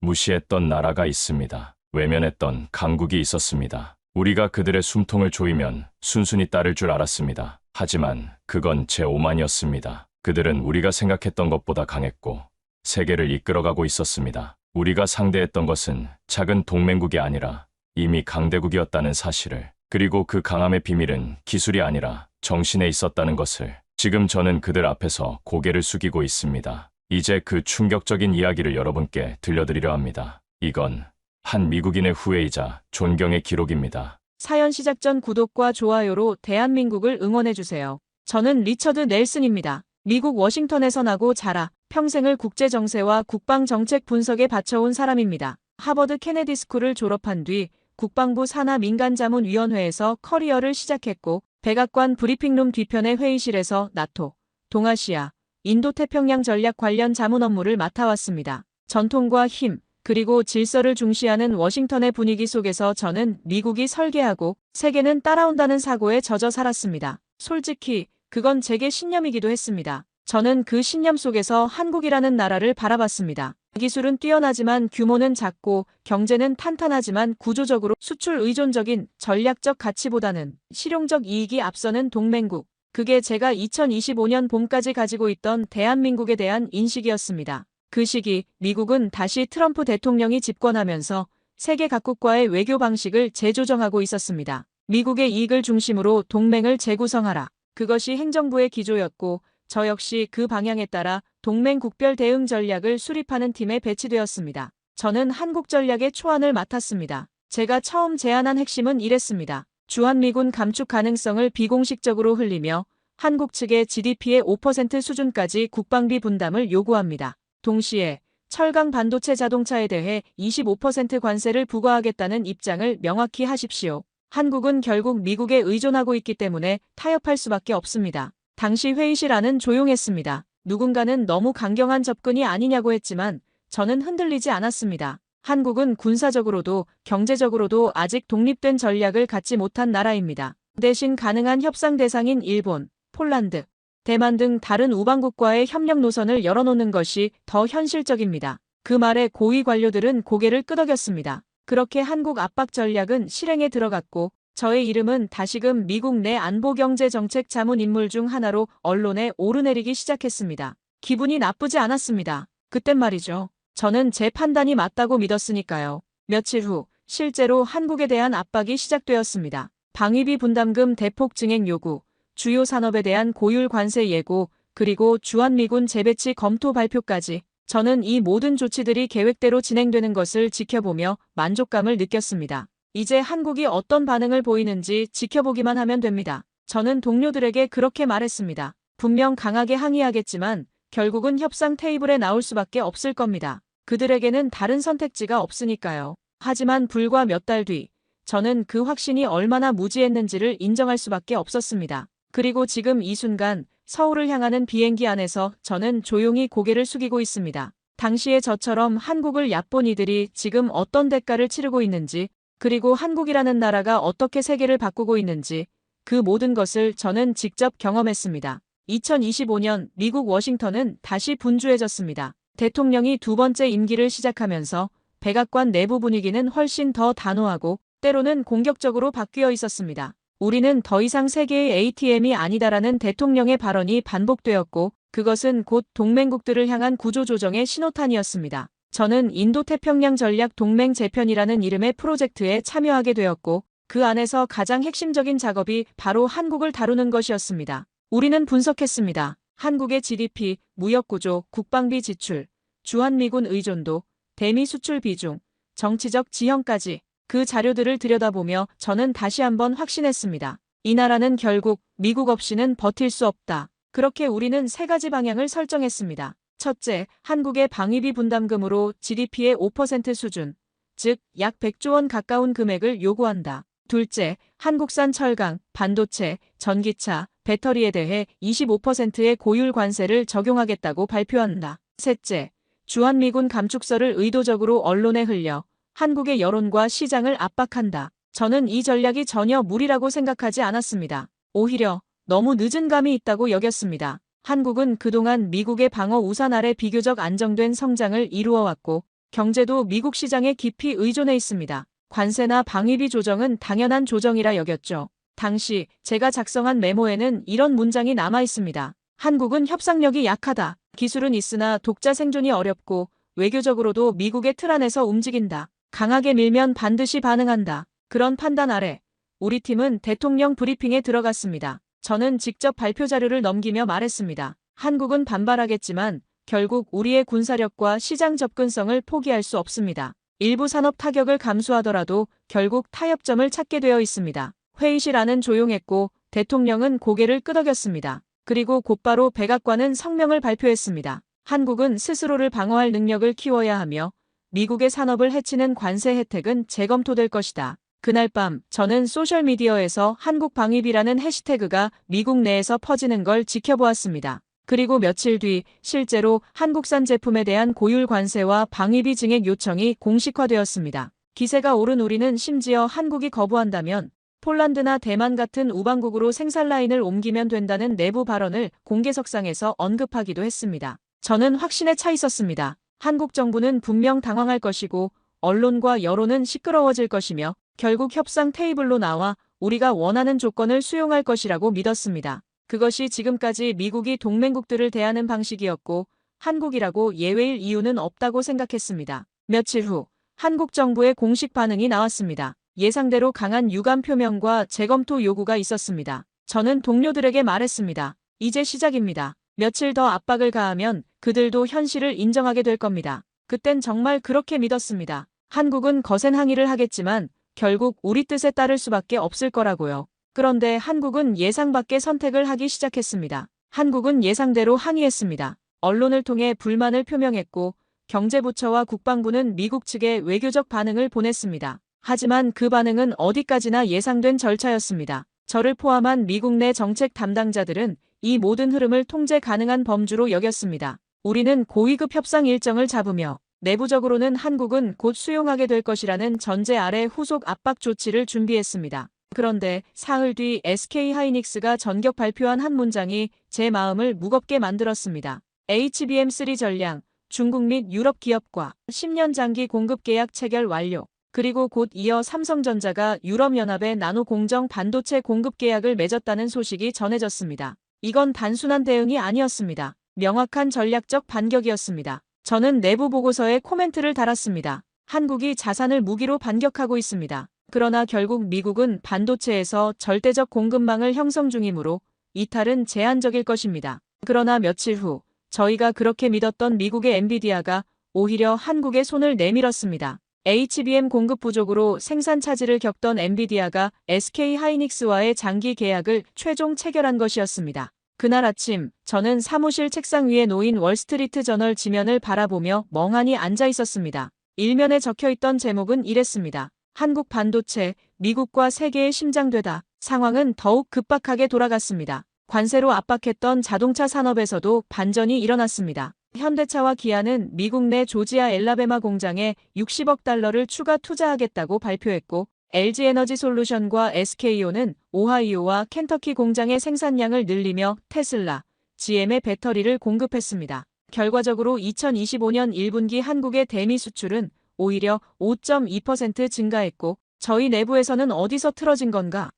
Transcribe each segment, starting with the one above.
무시했던 나라가 있습니다. 외면했던 강국이 있었습니다. 우리가 그들의 숨통을 조이면 순순히 따를 줄 알았습니다. 하지만 그건 제 오만이었습니다. 그들은 우리가 생각했던 것보다 강했고 세계를 이끌어가고 있었습니다. 우리가 상대했던 것은 작은 동맹국이 아니라 이미 강대국이었다는 사실을, 그리고 그 강함의 비밀은 기술이 아니라 정신에 있었다는 것을 지금 저는 그들 앞에서 고개를 숙이고 있습니다. 이제 그 충격적인 이야기를 여러분께 들려드리려 합니다. 이건 한 미국인의 후회이자 존경의 기록입니다. 사연 시작 전 구독과 좋아요로 대한민국을 응원해주세요. 저는 리처드 넬슨입니다. 미국 워싱턴에서 나고 자라 평생을 국제정세와 국방정책 분석에 바쳐온 사람입니다. 하버드 케네디 스쿨을 졸업한 뒤 국방부 산하민간자문위원회에서 커리어를 시작했고, 백악관 브리핑룸 뒤편의 회의실에서 나토, 동아시아, 인도태평양 전략 관련 자문 업무를 맡아왔습니다. 전통과 힘, 그리고 질서를 중시하는 워싱턴의 분위기 속에서 저는 미국이 설계하고 세계는 따라온다는 사고에 젖어 살았습니다. 솔직히 그건 제게 신념이기도 했습니다. 저는 그 신념 속에서 한국이라는 나라를 바라봤습니다. 기술은 뛰어나지만 규모는 작고, 경제는 탄탄하지만 구조적으로 수출 의존적인 전략적 가치보다는 실용적 이익이 앞서는 동맹국. 그게 제가 2025년 봄까지 가지고 있던 대한민국에 대한 인식이었습니다. 그 시기 미국은 다시 트럼프 대통령이 집권하면서 세계 각국과의 외교 방식을 재조정하고 있었습니다. 미국의 이익을 중심으로 동맹을 재구성하라. 그것이 행정부의 기조였고, 저 역시 그 방향에 따라 동맹 국별 대응 전략을 수립하는 팀에 배치되었습니다. 저는 한국 전략의 초안을 맡았습니다. 제가 처음 제안한 핵심은 이랬습니다. 주한미군 감축 가능성을 비공식적으로 흘리며 한국 측의 GDP의 5% 수준까지 국방비 분담을 요구합니다. 동시에 철강 반도체 자동차에 대해 25% 관세를 부과하겠다는 입장을 명확히 하십시오. 한국은 결국 미국에 의존하고 있기 때문에 타협할 수밖에 없습니다. 당시 회의실 안은 조용했습니다. 누군가는 너무 강경한 접근이 아니냐고 했지만 저는 흔들리지 않았습니다. 한국은 군사적으로도 경제적으로도 아직 독립된 전략을 갖지 못한 나라입니다. 대신 가능한 협상 대상인 일본, 폴란드, 대만 등 다른 우방국과의 협력 노선을 열어놓는 것이 더 현실적입니다. 그 말에 고위 관료들은 고개를 끄덕였습니다. 그렇게 한국 압박 전략은 실행에 들어갔고, 저의 이름은 다시금 미국 내 안보경제정책 자문 인물 중 하나로 언론에 오르내리기 시작했습니다. 기분이 나쁘지 않았습니다. 그땐 말이죠. 저는 제 판단이 맞다고 믿었으니까요. 며칠 후 실제로 한국에 대한 압박이 시작되었습니다. 방위비 분담금 대폭 증액 요구, 주요 산업에 대한 고율 관세 예고, 그리고 주한미군 재배치 검토 발표까지. 저는 이 모든 조치들이 계획대로 진행되는 것을 지켜보며 만족감을 느꼈습니다. 이제 한국이 어떤 반응을 보이는지 지켜보기만 하면 됩니다. 저는 동료들에게 그렇게 말했습니다. 분명 강하게 항의하겠지만 결국은 협상 테이블에 나올 수밖에 없을 겁니다. 그들에게는 다른 선택지가 없으니까요. 하지만 불과 몇 달 뒤, 저는 그 확신이 얼마나 무지했는지를 인정할 수밖에 없었습니다. 그리고 지금 이 순간 서울을 향하는 비행기 안에서 저는 조용히 고개를 숙이고 있습니다. 당시의 저처럼 한국을 얕본 이들이 지금 어떤 대가를 치르고 있는지, 그리고 한국이라는 나라가 어떻게 세계를 바꾸고 있는지, 그 모든 것을 저는 직접 경험했습니다. 2025년 미국 워싱턴은 다시 분주해졌습니다. 대통령이 두 번째 임기를 시작하면서 백악관 내부 분위기는 훨씬 더 단호하고 때로는 공격적으로 바뀌어 있었습니다. 우리는 더 이상 세계의 ATM이 아니다라는 대통령의 발언이 반복되었고, 그것은 곧 동맹국들을 향한 구조조정의 신호탄이었습니다. 저는 인도태평양 전략 동맹 재편이라는 이름의 프로젝트에 참여하게 되었고, 그 안에서 가장 핵심적인 작업이 바로 한국을 다루는 것이었습니다. 우리는 분석했습니다. 한국의 GDP, 무역구조, 국방비 지출, 주한미군 의존도, 대미 수출 비중, 정치적 지형까지. 그 자료들을 들여다보며 저는 다시 한번 확신했습니다. 이 나라는 결국 미국 없이는 버틸 수 없다. 그렇게 우리는 세 가지 방향을 설정했습니다. 첫째, 한국의 방위비 분담금으로 GDP의 5% 수준, 즉 약 100조 원 가까운 금액을 요구한다. 둘째, 한국산 철강, 반도체, 전기차, 배터리에 대해 25%의 고율 관세를 적용하겠다고 발표한다. 셋째, 주한미군 감축서를 의도적으로 언론에 흘려 한국의 여론과 시장을 압박한다. 저는 이 전략이 전혀 무리라고 생각하지 않았습니다. 오히려 너무 늦은 감이 있다고 여겼습니다. 한국은 그동안 미국의 방어 우산 아래 비교적 안정된 성장을 이루어왔고, 경제도 미국 시장에 깊이 의존해 있습니다. 관세나 방위비 조정은 당연한 조정이라 여겼죠. 당시 제가 작성한 메모에는 이런 문장이 남아 있습니다. 한국은 협상력이 약하다. 기술은 있으나 독자 생존이 어렵고 외교적으로도 미국의 틀 안에서 움직인다. 강하게 밀면 반드시 반응한다. 그런 판단 아래 우리 팀은 대통령 브리핑에 들어갔습니다. 저는 직접 발표 자료를 넘기며 말했습니다. 한국은 반발하겠지만 결국 우리의 군사력과 시장 접근성을 포기할 수 없습니다. 일부 산업 타격을 감수하더라도 결국 타협점을 찾게 되어 있습니다. 회의실 안은 조용했고 대통령은 고개를 끄덕였습니다. 그리고 곧바로 백악관은 성명을 발표했습니다. 한국은 스스로를 방어할 능력을 키워야 하며 미국의 산업을 해치는 관세 혜택은 재검토될 것이다. 그날 밤 저는 소셜미디어에서 한국 방위비라는 해시태그가 미국 내에서 퍼지는 걸 지켜보았습니다. 그리고 며칠 뒤 실제로 한국산 제품에 대한 고율 관세와 방위비 증액 요청이 공식화되었습니다. 기세가 오른 우리는 심지어 한국이 거부한다면 폴란드나 대만 같은 우방국으로 생산 라인을 옮기면 된다는 내부 발언을 공개석상에서 언급하기도 했습니다. 저는 확신에 차 있었습니다. 한국 정부는 분명 당황할 것이고 언론과 여론은 시끄러워질 것이며 결국 협상 테이블로 나와 우리가 원하는 조건을 수용할 것이라고 믿었습니다. 그것이 지금까지 미국이 동맹국들을 대하는 방식이었고 한국이라고 예외일 이유는 없다고 생각했습니다. 며칠 후 한국 정부의 공식 반응이 나왔습니다. 예상대로 강한 유감 표명과 재검토 요구가 있었습니다. 저는 동료들에게 말했습니다. 이제 시작입니다. 며칠 더 압박을 가하면 그들도 현실을 인정하게 될 겁니다. 그땐 정말 그렇게 믿었습니다. 한국은 거센 항의를 하겠지만 결국 우리 뜻에 따를 수밖에 없을 거라고요. 그런데 한국은 예상 밖의 선택을 하기 시작했습니다. 한국은 예상대로 항의했습니다. 언론을 통해 불만을 표명했고 경제부처와 국방부는 미국 측에 외교적 반응을 보냈습니다. 하지만 그 반응은 어디까지나 예상된 절차였습니다. 저를 포함한 미국 내 정책 담당자들은 이 모든 흐름을 통제 가능한 범주로 여겼습니다. 우리는 고위급 협상 일정을 잡으며 내부적으로는 한국은 곧 수용하게 될 것이라는 전제 아래 후속 압박 조치를 준비했습니다. 그런데 사흘 뒤 SK하이닉스가 전격 발표한 한 문장이 제 마음을 무겁게 만들었습니다. HBM3 전량, 중국 및 유럽 기업과 10년 장기 공급 계약 체결 완료. 그리고 곧 이어 삼성전자가 유럽연합의 나노 공정 반도체 공급 계약을 맺었다는 소식이 전해졌습니다. 이건 단순한 대응이 아니었습니다. 명확한 전략적 반격이었습니다. 저는 내부 보고서에 코멘트를 달았습니다. 한국이 자산을 무기로 반격하고 있습니다. 그러나 결국 미국은 반도체에서 절대적 공급망을 형성 중이므로 이탈은 제한적일 것입니다. 그러나 며칠 후 저희가 그렇게 믿었던 미국의 엔비디아가 오히려 한국에 손을 내밀었습니다. HBM 공급 부족으로 생산 차질을 겪던 엔비디아가 SK하이닉스와의 장기 계약을 최종 체결한 것이었습니다. 그날 아침 저는 사무실 책상 위에 놓인 월스트리트 저널 지면을 바라보며 멍하니 앉아 있었습니다. 일면에 적혀있던 제목은 이랬습니다. 한국 반도체, 미국과 세계의 심장되다. 상황은 더욱 급박하게 돌아갔습니다. 관세로 압박했던 자동차 산업에서도 반전이 일어났습니다. 현대차와 기아는 미국 내 조지아 엘라베마 공장에 60억 달러를 추가 투자하겠다고 발표했고 LG에너지솔루션과 SK온은 오하이오와 켄터키 공장의 생산량을 늘리며 테슬라, GM의 배터리를 공급했습니다. 결과적으로 2025년 1분기 한국의 대미 수출은 오히려 5.2% 증가했고 저희 내부에서는 어디서 틀어진 건가?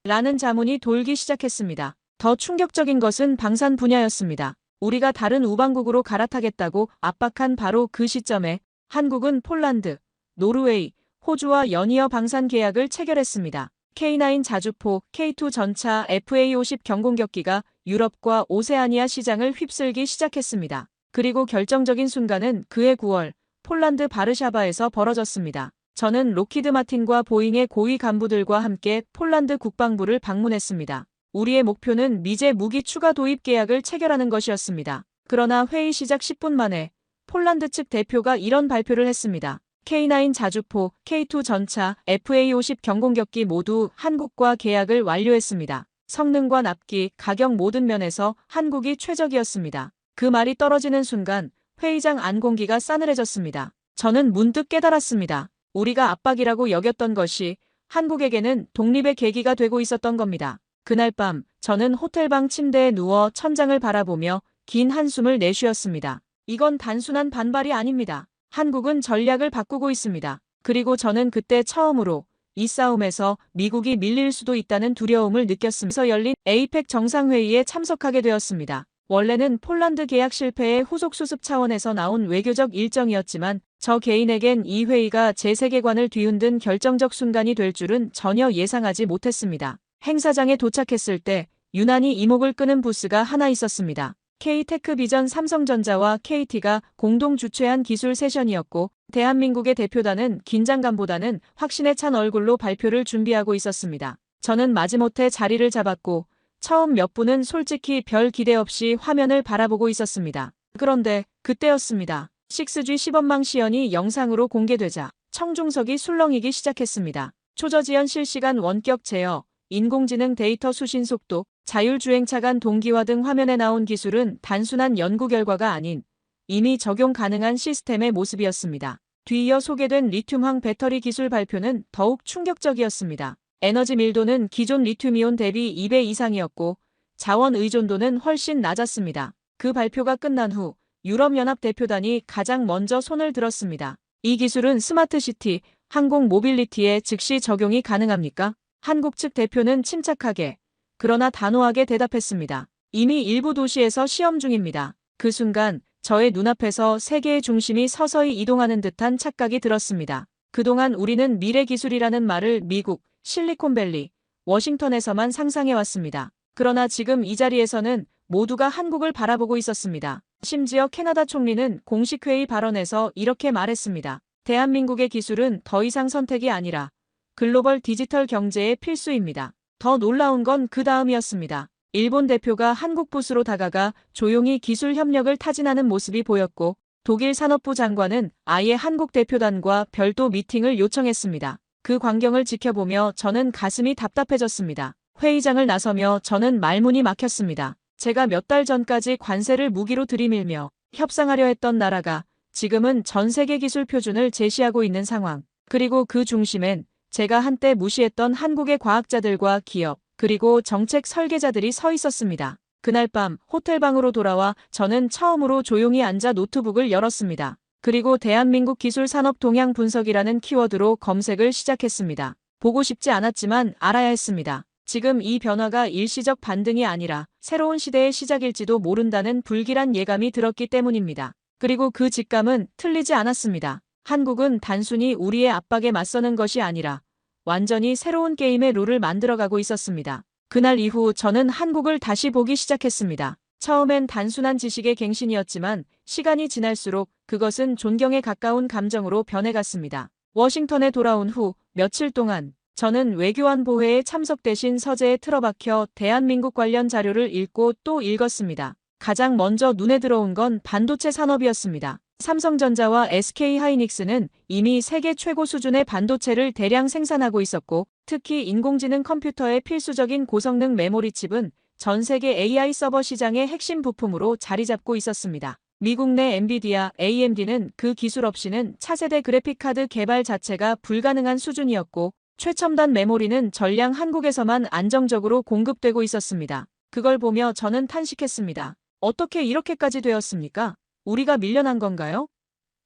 라는 자문이 돌기 시작했습니다. 더 충격적인 것은 방산 분야였습니다. 우리가 다른 우방국으로 갈아타겠다고 압박한 바로 그 시점에 한국은 폴란드, 노르웨이, 호주와 연이어 방산 계약을 체결했습니다. K9 자주포, K2 전차, FA50 경공격기가 유럽과 오세아니아 시장을 휩쓸기 시작했습니다. 그리고 결정적인 순간은 그해 9월 폴란드 바르샤바에서 벌어졌습니다. 저는 로키드 마틴과 보잉의 고위 간부들과 함께 폴란드 국방부를 방문했습니다. 우리의 목표는 미제 무기 추가 도입 계약을 체결하는 것이었습니다. 그러나 회의 시작 10분 만에 폴란드 측 대표가 이런 발표를 했습니다. K9 자주포, K2 전차, FA50 경공격기 모두 한국과 계약을 완료했습니다. 성능과 납기, 가격 모든 면에서 한국이 최적이었습니다. 그 말이 떨어지는 순간 회의장 안 공기가 싸늘해졌습니다. 저는 문득 깨달았습니다. 우리가 압박이라고 여겼던 것이 한국에게는 독립의 계기가 되고 있었던 겁니다. 그날 밤 저는 호텔방 침대에 누워 천장을 바라보며 긴 한숨을 내쉬었습니다. 이건 단순한 반발이 아닙니다. 한국은 전략을 바꾸고 있습니다. 그리고 저는 그때 처음으로 이 싸움에서 미국이 밀릴 수도 있다는 두려움을 느꼈으면서 열린 에이펙 정상회의에 참석하게 되었습니다. 원래는 폴란드 계약 실패의 후속 수습 차원에서 나온 외교적 일정이었지만 저 개인에겐 이 회의가 제 세계관을 뒤흔든 결정적 순간이 될 줄은 전혀 예상하지 못했습니다. 행사장에 도착했을 때 유난히 이목을 끄는 부스가 하나 있었습니다. K-테크비전 삼성전자와 KT가 공동 주최한 기술 세션이었고 대한민국의 대표단은 긴장감보다는 확신에 찬 얼굴로 발표를 준비하고 있었습니다. 저는 마지못해 자리를 잡았고 처음 몇 분은 솔직히 별 기대 없이 화면을 바라보고 있었습니다. 그런데 그때였습니다. 6G 시범망 시연이 영상으로 공개되자 청중석이 술렁이기 시작했습니다. 초저지연 실시간 원격 제어, 인공지능 데이터 수신 속도, 자율주행차 간 동기화 등 화면에 나온 기술은 단순한 연구 결과가 아닌 이미 적용 가능한 시스템의 모습이었습니다. 뒤이어 소개된 리튬황 배터리 기술 발표는 더욱 충격적이었습니다. 에너지 밀도는 기존 리튬이온 대비 2배 이상이었고 자원 의존도는 훨씬 낮았습니다. 그 발표가 끝난 후 유럽연합 대표단이 가장 먼저 손을 들었습니다. 이 기술은 스마트시티, 항공 모빌리티에 즉시 적용이 가능합니까? 한국 측 대표는 침착하게 그러나 단호하게 대답했습니다. 이미 일부 도시에서 시험 중입니다. 그 순간 저의 눈앞에서 세계의 중심이 서서히 이동하는 듯한 착각이 들었습니다. 그동안 우리는 미래 기술이라는 말을 미국, 실리콘밸리, 워싱턴에서만 상상해왔습니다. 그러나 지금 이 자리에서는 모두가 한국을 바라보고 있었습니다. 심지어 캐나다 총리는 공식 회의 발언에서 이렇게 말했습니다. 대한민국의 기술은 더 이상 선택이 아니라 글로벌 디지털 경제의 필수입니다. 더 놀라운 건 그 다음이었습니다. 일본 대표가 한국 부스로 다가가 조용히 기술 협력을 타진하는 모습이 보였고 독일 산업부 장관은 아예 한국 대표단과 별도 미팅을 요청했습니다. 그 광경을 지켜보며 저는 가슴이 답답해졌습니다. 회의장을 나서며 저는 말문이 막혔습니다. 제가 몇 달 전까지 관세를 무기로 들이밀며 협상하려 했던 나라가 지금은 전 세계 기술 표준을 제시하고 있는 상황. 그리고 그 중심엔 제가 한때 무시했던 한국의 과학자들과 기업, 그리고 정책 설계자들이 서 있었습니다. 그날 밤 호텔방으로 돌아와 저는 처음으로 조용히 앉아 노트북을 열었습니다. 그리고 대한민국 기술 산업 동향 분석이라는 키워드로 검색을 시작했습니다. 보고 싶지 않았지만 알아야 했습니다. 지금 이 변화가 일시적 반등이 아니라 새로운 시대의 시작일지도 모른다는 불길한 예감이 들었기 때문입니다. 그리고 그 직감은 틀리지 않았습니다. 한국은 단순히 우리의 압박에 맞서는 것이 아니라 완전히 새로운 게임의 룰을 만들어가고 있었습니다. 그날 이후 저는 한국을 다시 보기 시작했습니다. 처음엔 단순한 지식의 갱신이었지만 시간이 지날수록 그것은 존경에 가까운 감정으로 변해갔습니다. 워싱턴에 돌아온 후 며칠 동안 저는 외교안보회에 참석 대신 서재에 틀어박혀 대한민국 관련 자료를 읽고 또 읽었습니다. 가장 먼저 눈에 들어온 건 반도체 산업이었습니다. 삼성전자와 SK하이닉스는 이미 세계 최고 수준의 반도체를 대량 생산하고 있었고 특히 인공지능 컴퓨터의 필수적인 고성능 메모리 칩은 전 세계 AI 서버 시장의 핵심 부품으로 자리 잡고 있었습니다. 미국 내 엔비디아, AMD는 그 기술 없이는 차세대 그래픽카드 개발 자체가 불가능한 수준이었고 최첨단 메모리는 전량 한국에서만 안정적으로 공급되고 있었습니다. 그걸 보며 저는 탄식했습니다. 어떻게 이렇게까지 되었습니까? 우리가 밀려난 건가요?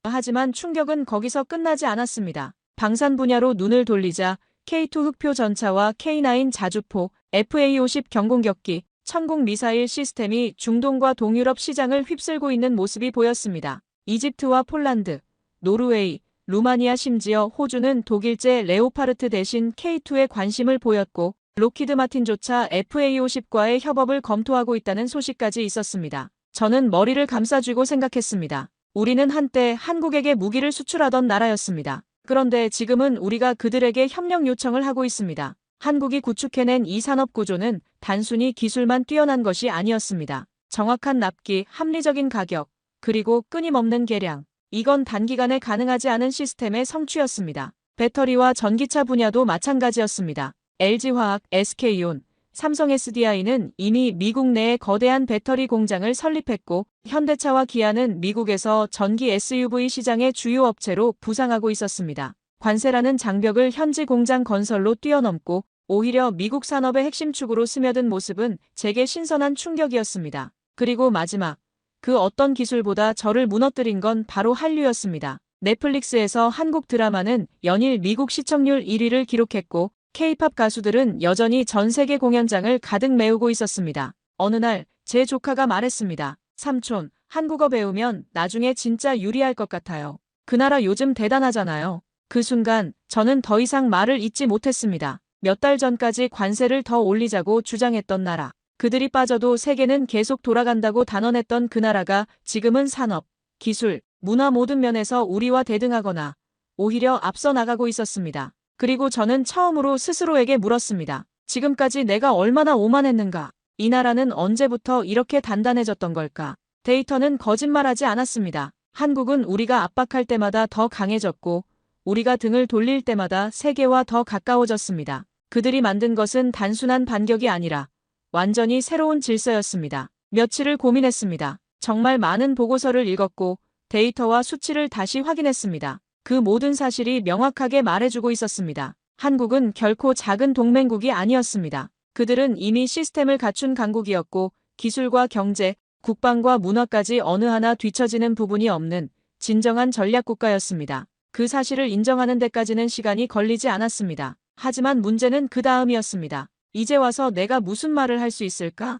하지만 충격은 거기서 끝나지 않았습니다. 방산 분야로 눈을 돌리자 K2 흑표 전차와 K9 자주포, FA50 경공격기, 천공 미사일 시스템이 중동과 동유럽 시장을 휩쓸고 있는 모습이 보였습니다. 이집트와 폴란드, 노르웨이, 루마니아 심지어 호주는 독일제 레오파르트 대신 K2에 관심을 보였고 록히드 마틴조차 FA50과의 협업을 검토하고 있다는 소식까지 있었습니다. 저는 머리를 감싸쥐고 생각했습니다. 우리는 한때 한국에게 무기를 수출하던 나라였습니다. 그런데 지금은 우리가 그들에게 협력 요청을 하고 있습니다. 한국이 구축해낸 이 산업 구조는 단순히 기술만 뛰어난 것이 아니었습니다. 정확한 납기, 합리적인 가격, 그리고 끊임없는 개량. 이건 단기간에 가능하지 않은 시스템의 성취였습니다. 배터리와 전기차 분야도 마찬가지였습니다. LG화학, SK온, 삼성 SDI는 이미 미국 내에 거대한 배터리 공장을 설립했고 현대차와 기아는 미국에서 전기 SUV 시장의 주요 업체로 부상하고 있었습니다. 관세라는 장벽을 현지 공장 건설로 뛰어넘고 오히려 미국 산업의 핵심 축으로 스며든 모습은 제게 신선한 충격이었습니다. 그리고 마지막, 그 어떤 기술보다 저를 무너뜨린 건 바로 한류였습니다. 넷플릭스에서 한국 드라마는 연일 미국 시청률 1위를 기록했고 K-팝 가수들은 여전히 전 세계 공연장을 가득 메우고 있었습니다. 어느 날 제 조카가 말했습니다. 삼촌, 한국어 배우면 나중에 진짜 유리할 것 같아요. 그 나라 요즘 대단하잖아요. 그 순간 저는 더 이상 말을 잇지 못했습니다. 몇 달 전까지 관세를 더 올리자고 주장했던 나라. 그들이 빠져도 세계는 계속 돌아간다고 단언했던 그 나라가 지금은 산업, 기술, 문화 모든 면에서 우리와 대등하거나 오히려 앞서 나가고 있었습니다. 그리고 저는 처음으로 스스로에게 물었습니다. 지금까지 내가 얼마나 오만했는가? 이 나라는 언제부터 이렇게 단단해졌던 걸까? 데이터는 거짓말하지 않았습니다. 한국은 우리가 압박할 때마다 더 강해졌고 우리가 등을 돌릴 때마다 세계와 더 가까워졌습니다. 그들이 만든 것은 단순한 반격이 아니라 완전히 새로운 질서였습니다. 며칠을 고민했습니다. 정말 많은 보고서를 읽었고 데이터와 수치를 다시 확인했습니다. 그 모든 사실이 명확하게 말해주고 있었습니다. 한국은 결코 작은 동맹국이 아니었습니다. 그들은 이미 시스템을 갖춘 강국이었고 기술과 경제, 국방과 문화까지 어느 하나 뒤처지는 부분이 없는 진정한 전략국가였습니다. 그 사실을 인정하는 데까지는 시간이 걸리지 않았습니다. 하지만 문제는 그 다음이었습니다. 이제 와서 내가 무슨 말을 할 수 있을까?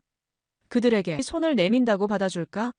그들에게 손을 내민다고 받아줄까?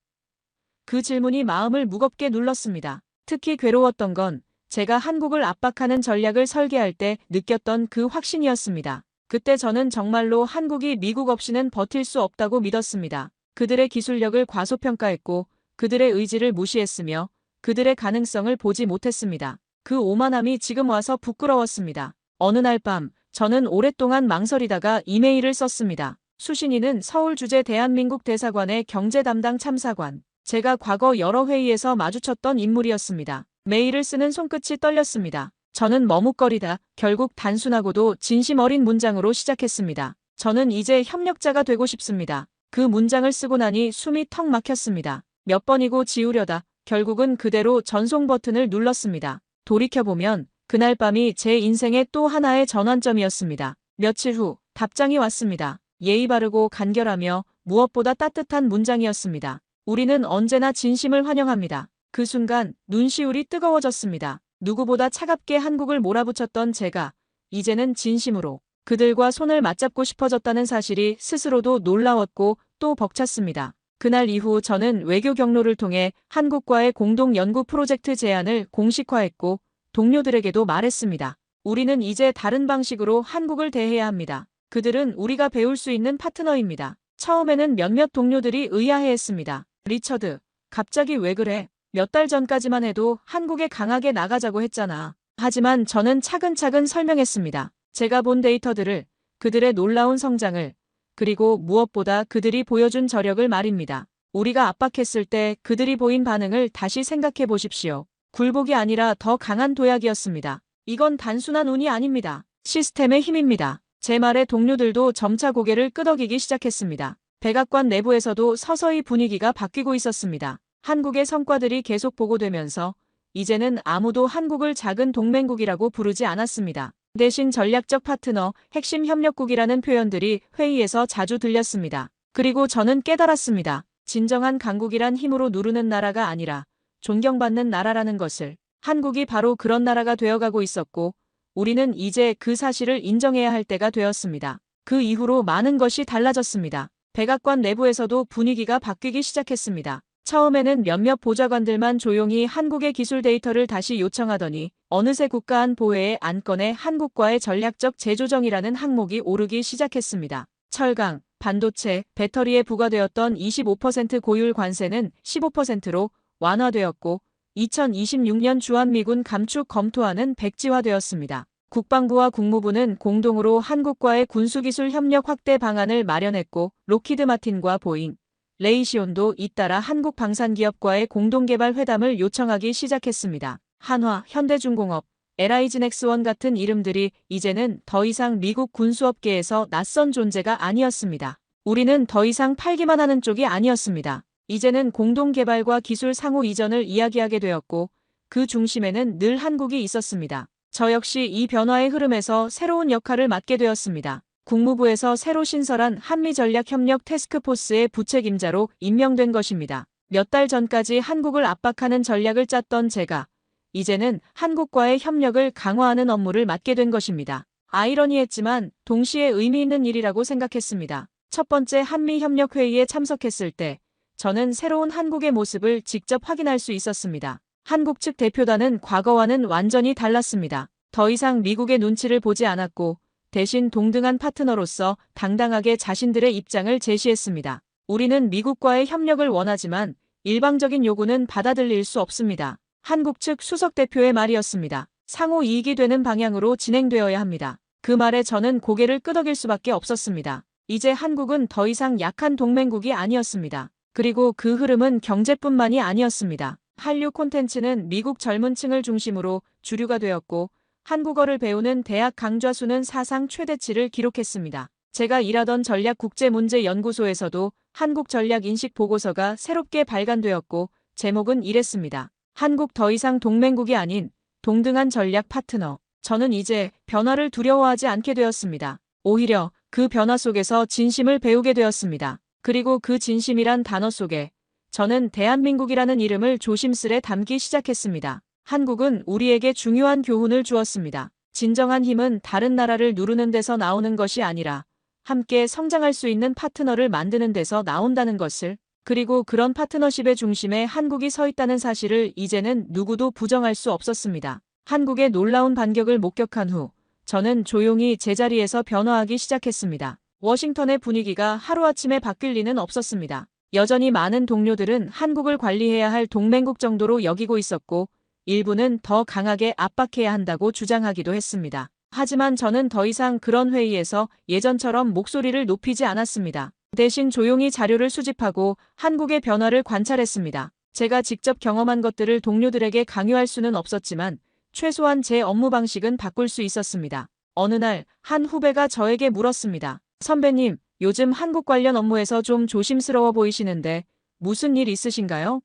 그 질문이 마음을 무겁게 눌렀습니다. 특히 괴로웠던 건 제가 한국을 압박하는 전략을 설계할 때 느꼈던 그 확신이었습니다. 그때 저는 정말로 한국이 미국 없이는 버틸 수 없다고 믿었습니다. 그들의 기술력을 과소평가했고 그들의 의지를 무시했으며 그들의 가능성을 보지 못했습니다. 그 오만함이 지금 와서 부끄러웠습니다. 어느 날 밤 저는 오랫동안 망설이다가 이메일을 썼습니다. 수신이는 서울 주재 대한민국 대사관의 경제 담당 참사관. 제가 과거 여러 회의에서 마주쳤던 인물이었습니다. 메일을 쓰는 손끝이 떨렸습니다. 저는 머뭇거리다 결국 단순하고도 진심 어린 문장으로 시작했습니다. 저는 이제 협력자가 되고 싶습니다. 그 문장을 쓰고 나니 숨이 턱 막혔습니다. 몇 번이고 지우려다 결국은 그대로 전송 버튼을 눌렀습니다. 돌이켜보면 그날 밤이 제 인생의 또 하나의 전환점이었습니다. 며칠 후 답장이 왔습니다. 예의 바르고 간결하며 무엇보다 따뜻한 문장이었습니다. 우리는 언제나 진심을 환영합니다. 그 순간 눈시울이 뜨거워졌습니다. 누구보다 차갑게 한국을 몰아붙였던 제가 이제는 진심으로 그들과 손을 맞잡고 싶어졌다는 사실이 스스로도 놀라웠고 또 벅찼습니다. 그날 이후 저는 외교 경로를 통해 한국과의 공동 연구 프로젝트 제안을 공식화했고 동료들에게도 말했습니다. 우리는 이제 다른 방식으로 한국을 대해야 합니다. 그들은 우리가 배울 수 있는 파트너입니다. 처음에는 몇몇 동료들이 의아해했습니다. 리처드, 갑자기 왜 그래? 몇 달 전까지만 해도 한국에 강하게 나가자고 했잖아. 하지만 저는 차근차근 설명했습니다. 제가 본 데이터들을, 그들의 놀라운 성장을, 그리고 무엇보다 그들이 보여준 저력을 말입니다. 우리가 압박했을 때 그들이 보인 반응을 다시 생각해 보십시오. 굴복이 아니라 더 강한 도약이었습니다. 이건 단순한 운이 아닙니다. 시스템의 힘입니다. 제 말에 동료들도 점차 고개를 끄덕이기 시작했습니다. 백악관 내부에서도 서서히 분위기가 바뀌고 있었습니다. 한국의 성과들이 계속 보고되면서 이제는 아무도 한국을 작은 동맹국이라고 부르지 않았습니다. 대신 전략적 파트너, 핵심 협력국이라는 표현들이 회의에서 자주 들렸습니다. 그리고 저는 깨달았습니다. 진정한 강국이란 힘으로 누르는 나라가 아니라 존경받는 나라라는 것을. 한국이 바로 그런 나라가 되어가고 있었고 우리는 이제 그 사실을 인정해야 할 때가 되었습니다. 그 이후로 많은 것이 달라졌습니다. 백악관 내부에서도 분위기가 바뀌기 시작했습니다. 처음에는 몇몇 보좌관들만 조용히 한국의 기술 데이터를 다시 요청하더니 어느새 국가안보회의 안건에 한국과의 전략적 재조정이라는 항목이 오르기 시작했습니다. 철강, 반도체, 배터리에 부과되었던 25% 고율 관세는 15%로 완화되었고 2026년 주한미군 감축 검토안은 백지화되었습니다. 국방부와 국무부는 공동으로 한국과의 군수기술 협력 확대 방안을 마련했고 록히드 마틴과 보잉, 레이시온도 잇따라 한국 방산기업과의 공동개발 회담을 요청하기 시작했습니다. 한화, 현대중공업, LI진엑스원 같은 이름들이 이제는 더 이상 미국 군수업계에서 낯선 존재가 아니었습니다. 우리는 더 이상 팔기만 하는 쪽이 아니었습니다. 이제는 공동개발과 기술 상호 이전을 이야기하게 되었고 그 중심에는 늘 한국이 있었습니다. 저 역시 이 변화의 흐름에서 새로운 역할을 맡게 되었습니다. 국무부에서 새로 신설한 한미전략협력 태스크포스의 부책임자로 임명된 것입니다. 몇 달 전까지 한국을 압박하는 전략을 짰던 제가 이제는 한국과의 협력을 강화하는 업무를 맡게 된 것입니다. 아이러니했지만 동시에 의미 있는 일이라고 생각했습니다. 첫 번째 한미협력회의에 참석했을 때 저는 새로운 한국의 모습을 직접 확인할 수 있었습니다. 한국 측 대표단은 과거와는 완전히 달랐습니다. 더 이상 미국의 눈치를 보지 않았고 대신 동등한 파트너로서 당당하게 자신들의 입장을 제시했습니다. 우리는 미국과의 협력을 원하지만 일방적인 요구는 받아들일 수 없습니다. 한국 측 수석 대표의 말이었습니다. 상호 이익이 되는 방향으로 진행되어야 합니다. 그 말에 저는 고개를 끄덕일 수밖에 없었습니다. 이제 한국은 더 이상 약한 동맹국이 아니었습니다. 그리고 그 흐름은 경제뿐만이 아니었습니다. 한류 콘텐츠는 미국 젊은 층을 중심으로 주류가 되었고 한국어를 배우는 대학 강좌 수는 사상 최대치를 기록했습니다. 제가 일하던 전략국제문제연구소에서도 한국 전략인식 보고서가 새롭게 발간되었고 제목은 이랬습니다. 한국 더 이상 동맹국이 아닌 동등한 전략 파트너. 저는 이제 변화를 두려워하지 않게 되었습니다. 오히려 그 변화 속에서 진심을 배우게 되었습니다. 그리고 그 진심이란 단어 속에 저는 대한민국이라는 이름을 조심스레 담기 시작했습니다. 한국은 우리에게 중요한 교훈을 주었습니다. 진정한 힘은 다른 나라를 누르는 데서 나오는 것이 아니라 함께 성장할 수 있는 파트너를 만드는 데서 나온다는 것을, 그리고 그런 파트너십의 중심에 한국이 서 있다는 사실을 이제는 누구도 부정할 수 없었습니다. 한국의 놀라운 반격을 목격한 후 저는 조용히 제자리에서 변화하기 시작했습니다. 워싱턴의 분위기가 하루아침에 바뀔 리는 없었습니다. 여전히 많은 동료들은 한국을 관리해야 할 동맹국 정도로 여기고 있었고 일부는 더 강하게 압박해야 한다고 주장하기도 했습니다. 하지만 저는 더 이상 그런 회의에서 예전처럼 목소리를 높이지 않았습니다. 대신 조용히 자료를 수집하고 한국의 변화를 관찰했습니다. 제가 직접 경험한 것들을 동료들에게 강요할 수는 없었지만 최소한 제 업무 방식은 바꿀 수 있었습니다. 어느 날 한 후배가 저에게 물었습니다. 선배님, 요즘 한국 관련 업무에서 좀 조심스러워 보이시는데 무슨 일 있으신가요?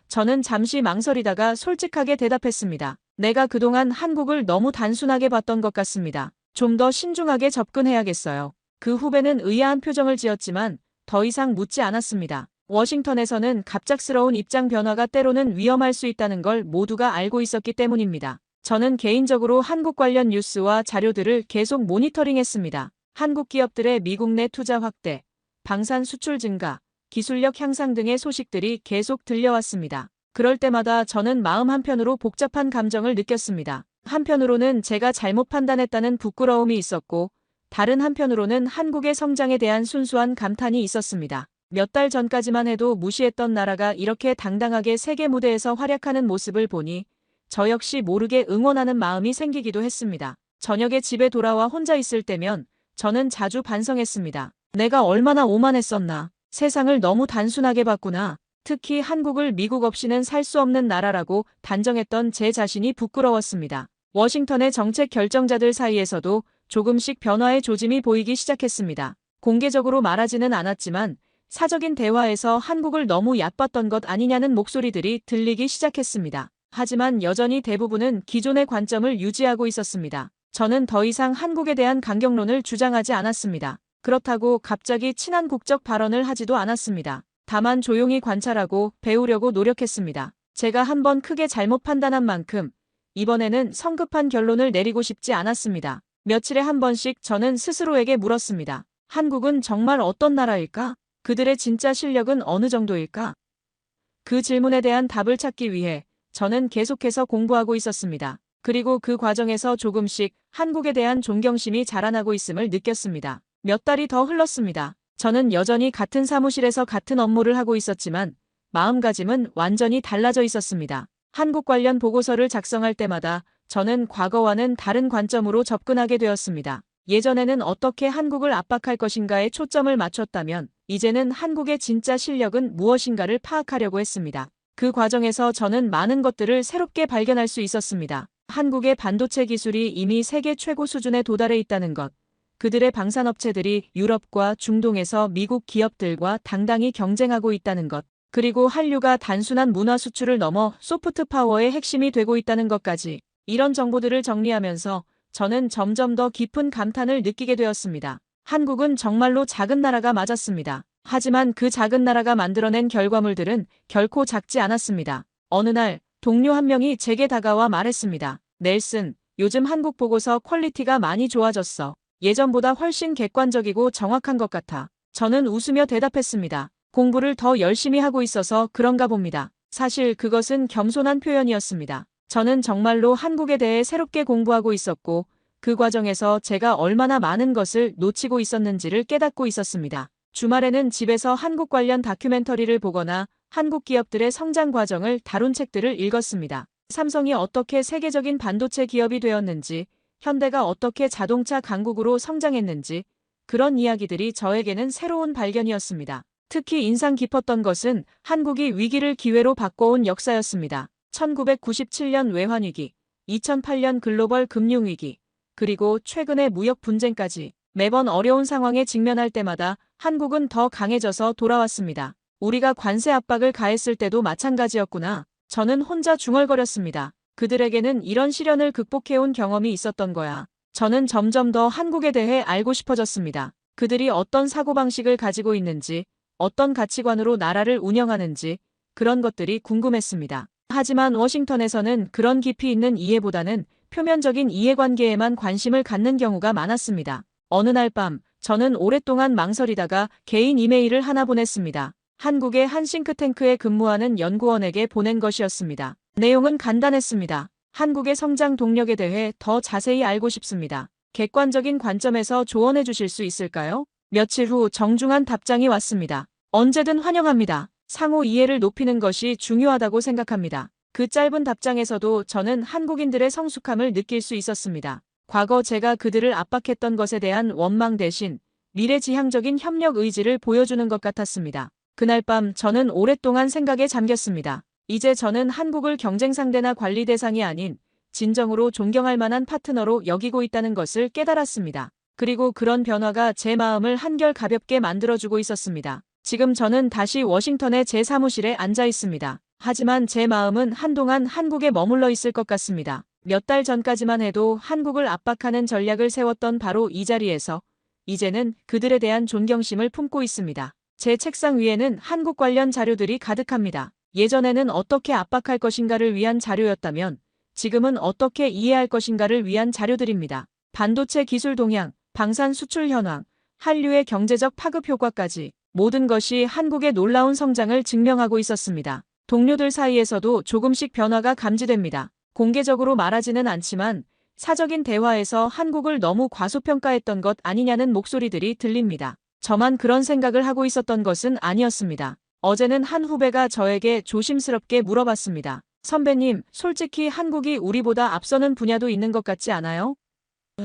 저는 잠시 망설이다가 솔직하게 대답했습니다. 내가 그동안 한국을 너무 단순하게 봤던 것 같습니다. 좀 더 신중하게 접근해야겠어요. 그 후배는 의아한 표정을 지었지만 더 이상 묻지 않았습니다. 워싱턴에서는 갑작스러운 입장 변화가 때로는 위험할 수 있다는 걸 모두가 알고 있었기 때문입니다. 저는 개인적으로 한국 관련 뉴스와 자료들을 계속 모니터링했습니다. 한국 기업들의 미국 내 투자 확대, 방산 수출 증가, 기술력 향상 등의 소식들이 계속 들려왔습니다. 그럴 때마다 저는 마음 한편으로 복잡한 감정을 느꼈습니다. 한편으로는 제가 잘못 판단했다는 부끄러움이 있었고 다른 한편으로는 한국의 성장에 대한 순수한 감탄이 있었습니다. 몇 달 전까지만 해도 무시했던 나라가 이렇게 당당하게 세계 무대에서 활약하는 모습을 보니 저 역시 모르게 응원하는 마음이 생기기도 했습니다. 저녁에 집에 돌아와 혼자 있을 때면 저는 자주 반성했습니다. 내가 얼마나 오만했었나. 세상을 너무 단순하게 봤구나. 특히 한국을 미국 없이는 살 수 없는 나라라고 단정했던 제 자신이 부끄러웠습니다. 워싱턴의 정책 결정자들 사이에서도 조금씩 변화의 조짐이 보이기 시작했습니다. 공개적으로 말하지는 않았지만 사적인 대화에서 한국을 너무 얕봤던 것 아니냐는 목소리들이 들리기 시작했습니다. 하지만 여전히 대부분은 기존의 관점을 유지하고 있었습니다. 저는 더 이상 한국에 대한 강경론을 주장하지 않았습니다. 그렇다고 갑자기 친한 국적 발언을 하지도 않았습니다. 다만 조용히 관찰하고 배우려고 노력했습니다. 제가 한번 크게 잘못 판단한 만큼 이번에는 성급한 결론을 내리고 싶지 않았습니다. 며칠에 한 번씩 저는 스스로에게 물었습니다. 한국은 정말 어떤 나라일까? 그들의 진짜 실력은 어느 정도일까? 그 질문에 대한 답을 찾기 위해 저는 계속해서 공부하고 있었습니다. 그리고 그 과정에서 조금씩 한국에 대한 존경심이 자라나고 있음을 느꼈습니다. 몇 달이 더 흘렀습니다. 저는 여전히 같은 사무실에서 같은 업무를 하고 있었지만 마음가짐은 완전히 달라져 있었습니다. 한국 관련 보고서를 작성할 때마다 저는 과거와는 다른 관점으로 접근하게 되었습니다. 예전에는 어떻게 한국을 압박할 것인가에 초점을 맞췄다면 이제는 한국의 진짜 실력은 무엇인가를 파악하려고 했습니다. 그 과정에서 저는 많은 것들을 새롭게 발견할 수 있었습니다. 한국의 반도체 기술이 이미 세계 최고 수준에 도달해 있다는 것, 그들의 방산업체들이 유럽과 중동에서 미국 기업들과 당당히 경쟁하고 있다는 것, 그리고 한류가 단순한 문화 수출을 넘어 소프트 파워의 핵심이 되고 있다는 것까지, 이런 정보들을 정리하면서 저는 점점 더 깊은 감탄을 느끼게 되었습니다. 한국은 정말로 작은 나라가 맞았습니다. 하지만 그 작은 나라가 만들어낸 결과물들은 결코 작지 않았습니다. 어느 날 동료 한 명이 제게 다가와 말했습니다. 넬슨, 요즘 한국 보고서 퀄리티가 많이 좋아졌어. 예전보다 훨씬 객관적이고 정확한 것 같아. 저는 웃으며 대답했습니다. 공부를 더 열심히 하고 있어서 그런가 봅니다. 사실 그것은 겸손한 표현이었습니다. 저는 정말로 한국에 대해 새롭게 공부하고 있었고, 그 과정에서 제가 얼마나 많은 것을 놓치고 있었는지를 깨닫고 있었습니다. 주말에는 집에서 한국 관련 다큐멘터리를 보거나 한국 기업들의 성장 과정을 다룬 책들을 읽었습니다. 삼성이 어떻게 세계적인 반도체 기업이 되었는지, 현대가 어떻게 자동차 강국으로 성장했는지, 그런 이야기들이 저에게는 새로운 발견이었습니다. 특히 인상 깊었던 것은 한국이 위기를 기회로 바꿔온 역사였습니다. 1997년 외환위기, 2008년 글로벌 금융위기, 그리고 최근의 무역 분쟁까지 매번 어려운 상황에 직면할 때마다 한국은 더 강해져서 돌아왔습니다. 우리가 관세 압박을 가했을 때도 마찬가지였구나. 저는 혼자 중얼거렸습니다. 그들에게는 이런 시련을 극복해온 경험이 있었던 거야. 저는 점점 더 한국에 대해 알고 싶어졌습니다. 그들이 어떤 사고방식을 가지고 있는지, 어떤 가치관으로 나라를 운영하는지, 그런 것들이 궁금했습니다. 하지만 워싱턴에서는 그런 깊이 있는 이해보다는 표면적인 이해관계에만 관심을 갖는 경우가 많았습니다. 어느 날 밤, 저는 오랫동안 망설이다가 개인 이메일을 하나 보냈습니다. 한국의 한 싱크탱크에 근무하는 연구원에게 보낸 것이었습니다. 내용은 간단했습니다. 한국의 성장 동력에 대해 더 자세히 알고 싶습니다. 객관적인 관점에서 조언해 주실 수 있을까요? 며칠 후 정중한 답장이 왔습니다. 언제든 환영합니다. 상호 이해를 높이는 것이 중요하다고 생각합니다. 그 짧은 답장에서도 저는 한국인들의 성숙함을 느낄 수 있었습니다. 과거 제가 그들을 압박했던 것에 대한 원망 대신 미래지향적인 협력 의지를 보여주는 것 같았습니다. 그날 밤 저는 오랫동안 생각에 잠겼습니다. 이제 저는 한국을 경쟁 상대나 관리 대상이 아닌 진정으로 존경할 만한 파트너로 여기고 있다는 것을 깨달았습니다. 그리고 그런 변화가 제 마음을 한결 가볍게 만들어주고 있었습니다. 지금 저는 다시 워싱턴의 제 사무실에 앉아 있습니다. 하지만 제 마음은 한동안 한국에 머물러 있을 것 같습니다. 몇 달 전까지만 해도 한국을 압박하는 전략을 세웠던 바로 이 자리에서 이제는 그들에 대한 존경심을 품고 있습니다. 제 책상 위에는 한국 관련 자료들이 가득합니다. 예전에는 어떻게 압박할 것인가를 위한 자료였다면 지금은 어떻게 이해할 것인가를 위한 자료들입니다. 반도체 기술 동향, 방산 수출 현황, 한류의 경제적 파급 효과까지 모든 것이 한국의 놀라운 성장을 증명하고 있었습니다. 동료들 사이에서도 조금씩 변화가 감지됩니다. 공개적으로 말하지는 않지만 사적인 대화에서 한국을 너무 과소평가했던 것 아니냐는 목소리들이 들립니다. 저만 그런 생각을 하고 있었던 것은 아니었습니다. 어제는 한 후배가 저에게 조심스럽게 물어봤습니다. 선배님, 솔직히 한국이 우리보다 앞서는 분야도 있는 것 같지 않아요?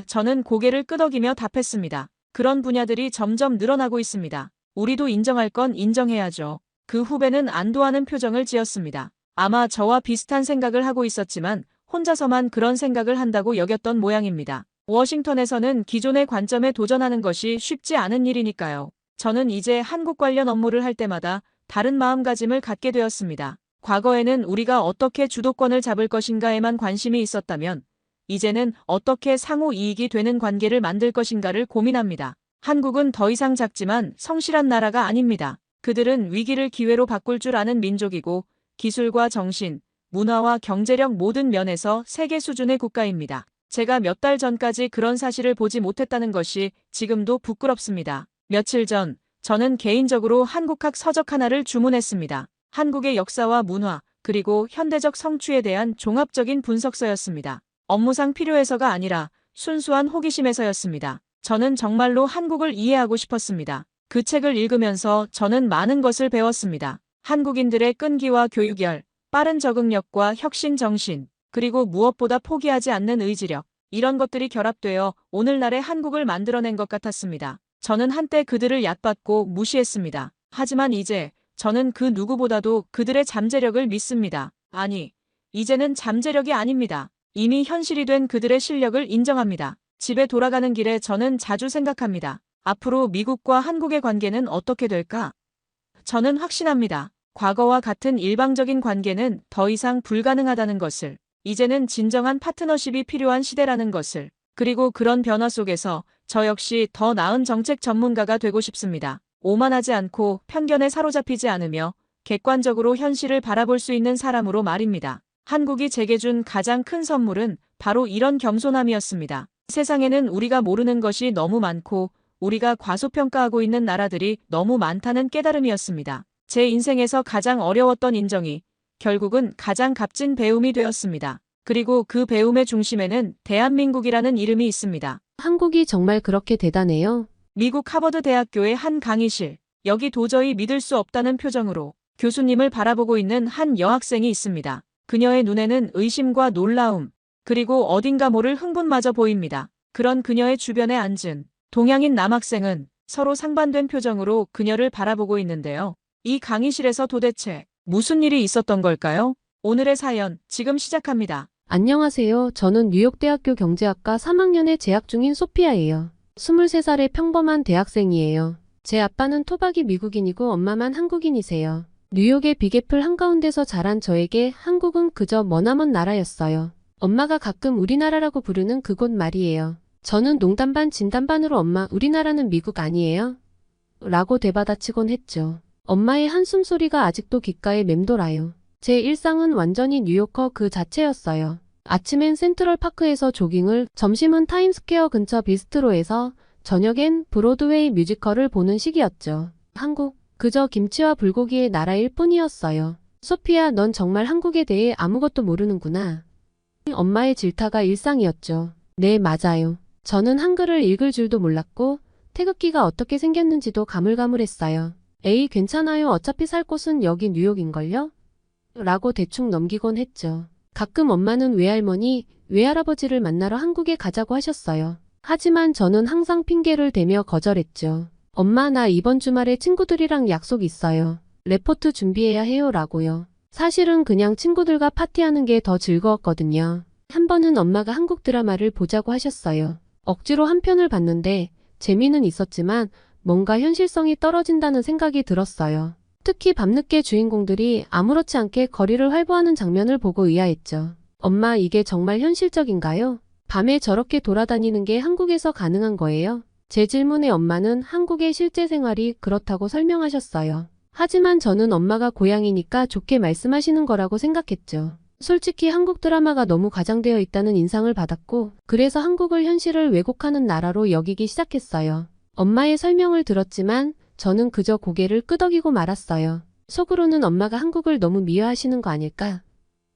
저는 고개를 끄덕이며 답했습니다. 그런 분야들이 점점 늘어나고 있습니다. 우리도 인정할 건 인정해야죠. 그 후배는 안도하는 표정을 지었습니다. 아마 저와 비슷한 생각을 하고 있었지만 혼자서만 그런 생각을 한다고 여겼던 모양입니다. 워싱턴에서는 기존의 관점에 도전하는 것이 쉽지 않은 일이니까요. 저는 이제 한국 관련 업무를 할 때마다 다른 마음가짐을 갖게 되었습니다. 과거에는 우리가 어떻게 주도권을 잡을 것인가에만 관심이 있었다면 이제는 어떻게 상호 이익이 되는 관계를 만들 것인가를 고민합니다. 한국은 더 이상 작지만 성실한 나라가 아닙니다. 그들은 위기를 기회로 바꿀 줄 아는 민족이고 기술과 정신, 문화와 경제력 모든 면에서 세계 수준의 국가입니다. 제가 몇 달 전까지 그런 사실을 보지 못했다는 것이 지금도 부끄럽습니다. 며칠 전 저는 개인적으로 한국학 서적 하나를 주문했습니다. 한국의 역사와 문화, 그리고 현대적 성취에 대한 종합적인 분석서였습니다. 업무상 필요해서가 아니라 순수한 호기심에서였습니다. 저는 정말로 한국을 이해하고 싶었습니다. 그 책을 읽으면서 저는 많은 것을 배웠습니다. 한국인들의 끈기와 교육열, 빠른 적응력과 혁신 정신, 그리고 무엇보다 포기하지 않는 의지력, 이런 것들이 결합되어 오늘날의 한국을 만들어낸 것 같았습니다. 저는 한때 그들을 얕봤고 무시했습니다. 하지만 이제 저는 그 누구보다도 그들의 잠재력을 믿습니다. 아니, 이제는 잠재력이 아닙니다. 이미 현실이 된 그들의 실력을 인정합니다. 집에 돌아가는 길에 저는 자주 생각합니다. 앞으로 미국과 한국의 관계는 어떻게 될까? 저는 확신합니다. 과거와 같은 일방적인 관계는 더 이상 불가능하다는 것을, 이제는 진정한 파트너십이 필요한 시대라는 것을, 그리고 그런 변화 속에서 저 역시 더 나은 정책 전문가가 되고 싶습니다. 오만하지 않고 편견에 사로잡히지 않으며 객관적으로 현실을 바라볼 수 있는 사람으로 말입니다. 한국이 제게 준 가장 큰 선물은 바로 이런 겸손함이었습니다. 세상에는 우리가 모르는 것이 너무 많고 우리가 과소평가하고 있는 나라들이 너무 많다는 깨달음이었습니다. 제 인생에서 가장 어려웠던 인정이 결국은 가장 값진 배움이 되었습니다. 그리고 그 배움의 중심에는 대한민국이라는 이름이 있습니다. 한국이 정말 그렇게 대단해요? 미국 하버드 대학교의 한 강의실. 여기 도저히 믿을 수 없다는 표정으로 교수님을 바라보고 있는 한 여학생이 있습니다. 그녀의 눈에는 의심과 놀라움, 그리고 어딘가 모를 흥분마저 보입니다. 그런 그녀의 주변에 앉은 동양인 남학생은 서로 상반된 표정으로 그녀를 바라보고 있는데요. 이 강의실에서 도대체 무슨 일이 있었던 걸까요? 오늘의 사연 지금 시작합니다. 안녕하세요. 저는 뉴욕대학교 경제학과 3학년에 재학 중인 소피아예요. 23살의 평범한 대학생이에요. 제 아빠는 토박이 미국인이고 엄마만 한국인이세요. 뉴욕의 빅애플 한가운데서 자란 저에게 한국은 그저 머나먼 나라였어요. 엄마가 가끔 우리나라라고 부르는 그곳 말이에요. 저는 농담 반 진담 반으로 엄마 우리나라는 미국 아니에요? 라고 되받아치곤 했죠. 엄마의 한숨 소리가 아직도 귓가에 맴돌아요. 제 일상은 완전히 뉴요커 그 자체였어요. 아침엔 센트럴파크에서 조깅을, 점심은 타임스퀘어 근처 비스트로에서, 저녁엔 브로드웨이 뮤지컬을 보는 시기였죠. 한국, 그저 김치와 불고기의 나라일 뿐이었어요. 소피아, 넌 정말 한국에 대해 아무것도 모르는구나. 엄마의 질타가 일상이었죠. 네, 맞아요. 저는 한글을 읽을 줄도 몰랐고 태극기가 어떻게 생겼는지도 가물가물했어요. 에이, 괜찮아요. 어차피 살 곳은 여기 뉴욕인걸요? 라고 대충 넘기곤 했죠. 가끔 엄마는 외할머니, 외할아버지를 만나러 한국에 가자고 하셨어요. 하지만 저는 항상 핑계를 대며 거절했죠. 엄마, 나 이번 주말에 친구들이랑 약속 있어요. 레포트 준비해야 해요. 라고요. 사실은 그냥 친구들과 파티하는 게 더 즐거웠거든요. 한 번은 엄마가 한국 드라마를 보자고 하셨어요. 억지로 한 편을 봤는데 재미는 있었지만 뭔가 현실성이 떨어진다는 생각이 들었어요. 특히 밤늦게 주인공들이 아무렇지 않게 거리를 활보하는 장면을 보고 의아했죠. 엄마, 이게 정말 현실적인가요? 밤에 저렇게 돌아다니는 게 한국에서 가능한 거예요? 제 질문에 엄마는 한국의 실제 생활이 그렇다고 설명하셨어요. 하지만 저는 엄마가 고향이니까 좋게 말씀하시는 거라고 생각했죠. 솔직히 한국 드라마가 너무 과장되어 있다는 인상을 받았고, 그래서 한국을 현실을 왜곡하는 나라로 여기기 시작했어요. 엄마의 설명을 들었지만 저는 그저 고개를 끄덕이고 말았어요. 속으로는 엄마가 한국을 너무 미워하시는 거 아닐까?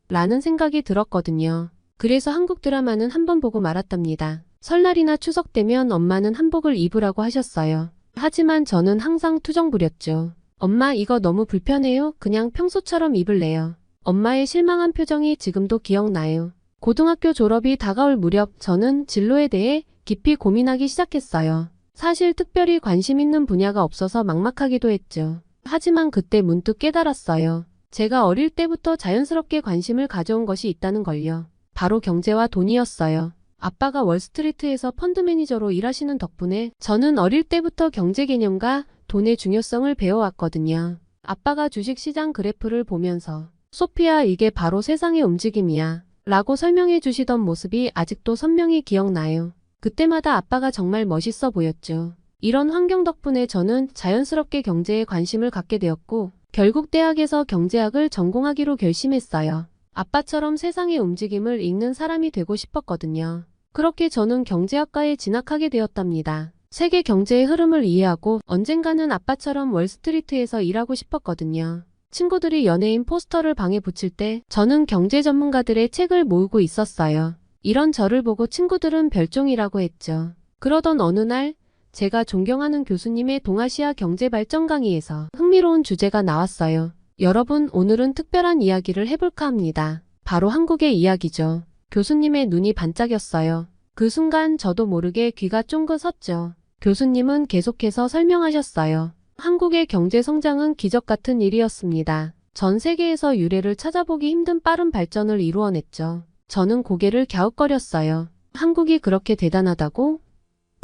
라는 생각이 들었거든요. 그래서 한국 드라마는 한 번 보고 말았답니다. 설날이나 추석 되면 엄마는 한복을 입으라고 하셨어요. 하지만 저는 항상 투정 부렸죠. 엄마, 이거 너무 불편해요. 그냥 평소처럼 입을래요. 엄마의 실망한 표정이 지금도 기억나요. 고등학교 졸업이 다가올 무렵 저는 진로에 대해 깊이 고민하기 시작했어요. 사실 특별히 관심 있는 분야가 없어서 막막하기도 했죠. 하지만 그때 문득 깨달았어요. 제가 어릴 때부터 자연스럽게 관심을 가져온 것이 있다는 걸요. 바로 경제와 돈이었어요. 아빠가 월스트리트에서 펀드 매니저로 일하시는 덕분에 저는 어릴 때부터 경제 개념과 돈의 중요성을 배워왔거든요. 아빠가 주식시장 그래프를 보면서 소피아, 이게 바로 세상의 움직임이야 라고 설명해 주시던 모습이 아직도 선명히 기억나요. 그때마다 아빠가 정말 멋있어 보였죠. 이런 환경 덕분에 저는 자연스럽게 경제에 관심을 갖게 되었고 결국 대학에서 경제학을 전공하기로 결심했어요. 아빠처럼 세상의 움직임을 읽는 사람이 되고 싶었거든요. 그렇게 저는 경제학과에 진학하게 되었답니다. 세계 경제의 흐름을 이해하고 언젠가는 아빠처럼 월스트리트에서 일하고 싶었거든요. 친구들이 연예인 포스터를 방에 붙일 때 저는 경제 전문가들의 책을 모으고 있었어요. 이런 저를 보고 친구들은 별종이라고 했죠. 그러던 어느 날 제가 존경하는 교수님의 동아시아 경제 발전 강의에서 흥미로운 주제가 나왔어요. 여러분, 오늘은 특별한 이야기를 해볼까 합니다. 바로 한국의 이야기죠. 교수님의 눈이 반짝였어요. 그 순간 저도 모르게 귀가 쫑긋 섰죠. 교수님은 계속해서 설명하셨어요. 한국의 경제 성장은 기적 같은 일이었습니다. 전 세계에서 유례를 찾아보기 힘든 빠른 발전을 이루어냈죠. 저는 고개를 갸웃거렸어요. 한국이 그렇게 대단하다고?